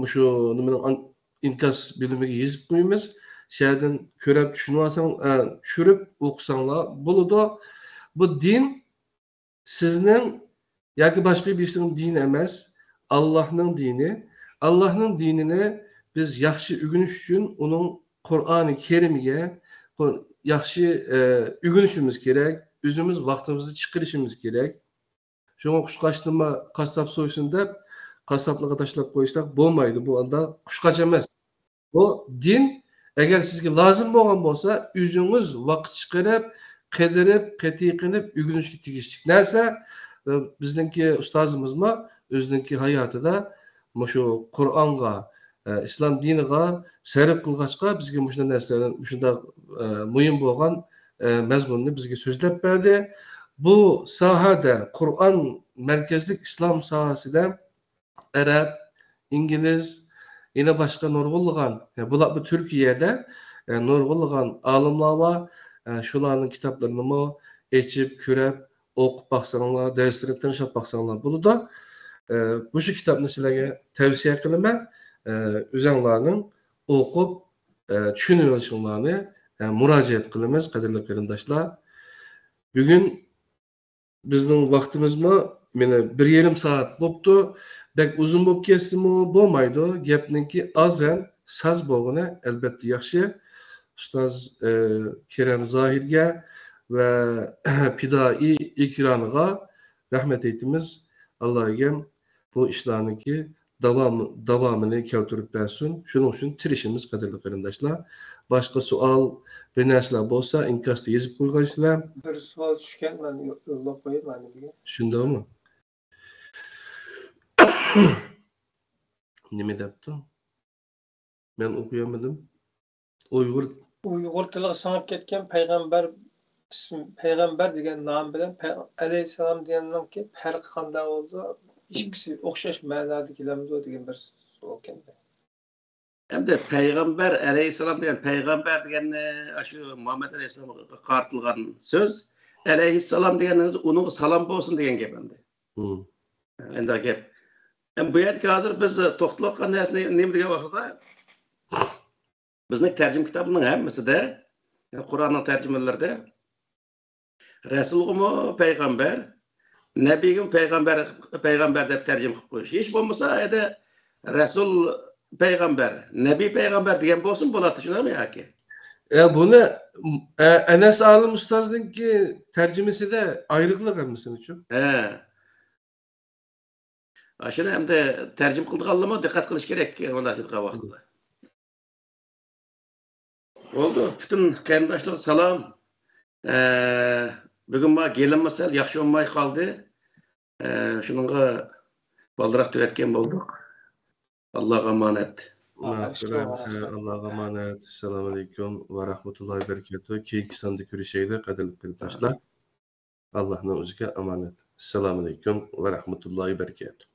şu numaranın inkas bilimiga yazıp koyumuz. Şeyden körep düşünüyorsan, çürüp okusanlar buludu. Bu din sizin yoki başka birisinin dini emas, Allah'ın dini. Allah'ın dinini biz yaxshi ügünüş için onun Kur'an-ı Kerim'e yaxshi ügünüşümüz gerek, özümüz vaktimizi çıkarışımız gerek. Şuna kuş kaçtırma kasap soysun dep kasaplığa taşlap koysak bolmaydı. Bu anda kuş kaçamaz. Bu din eğer sizge lazım bolgan bolsa, özünüz vaqt çıkarıp, qedirip, qetiqinip, ügünüşke tegishlik narsa bizdeki ustazımız mı özünki hayatıda şu Kur'an'a, İslam diniga sarf kılgaçqa bizge muşunda narsalardan muşunda mühim bolgan mezmununu bizge sözlep berdi. Bu sahada Kur'an merkezlik İslam sahasida Arap, İngiliz, yine başka nurgulluğun, bu Türkiye'de nurgulluğun alımlar var. Şularının kitaplarını mı geçip, kürep, okup baksanlar, derslerini tanışıp baksanlar. Bunu da bu şu kitabını sizlere tavsiye kılımı, üzerlerinin okup, düşünülüşünlerini müracaat kılımız, kadirli kırındaşlar. Bugün bizning vaqtimizmi meni 1,5 saat bo'libdi. Bek uzun bo'lib kesdimi bo'lmaydi. Gapniki oz ham saz bo'lgani albatta yaxshi. Ustoz Kerem Zahirga ve Pidai ikraniga rahmet eytimiz. Allah'a bu işlarniki davamını keltirip bersin. Şunun için tirişimiz kadirli qarindoshlar. Başka sual bir narsalar bolsa inkasda yazıp koygaysizlar. Bir sual düşken ben yollab koyayım hani. Şunda mı? Nime depti? Ben okuyamadım. Uygur tiliga singib ketgan payg'ambar ismi payg'ambar degan nom bilan alayhissalom deganninki farqi qanday bo'ldi? İkisi o'xshash ma'noda kelamdi degan bir savol keldi. Hem de Peygamber aleyhisselam diyen peygamber diyen şu Muhammed aleyhisselam'a kartılgan söz aleyhisselam diyeniniz onun salam olsun diyen gebendi. Enda gep. Bu yerki hazır biz toxtuluqqa neyim diye vaxtda bizning tercüm kitabının hemmisi de Kur'an'ın tercümelerde Resul mu peygamber, Nebiyim peygamber de tercüm qilib qo'yish. Hiç bo'lmasa ede Resul peygamber, Nebi peygamber diyen bolsun bo'lardi, shunami yoki? Bunu Enes Alim Ustaz'ınki tercümesi de ayrılıklı kalmışsın için. Aşırı hem de tercüm kıldıqanlama dikkat kılış gerek ondan sonra vaqtida. Oldu. Bütün qarindoshlar salam. Bugün ma gelinmasa yaxshi olmay qoldi. Shuningga baldiroq tugatgan bo'ldik. Allohga emanet. Allah'a emanet. Esselamu aleyküm ve rahmetullahi ve berekatuhu. Keyinki sanda görüşeydi kadirli qarindoshlar. Allah'ın o'ziga emanet. Esselamu aleyküm ve rahmetullahi ve berekatuhu.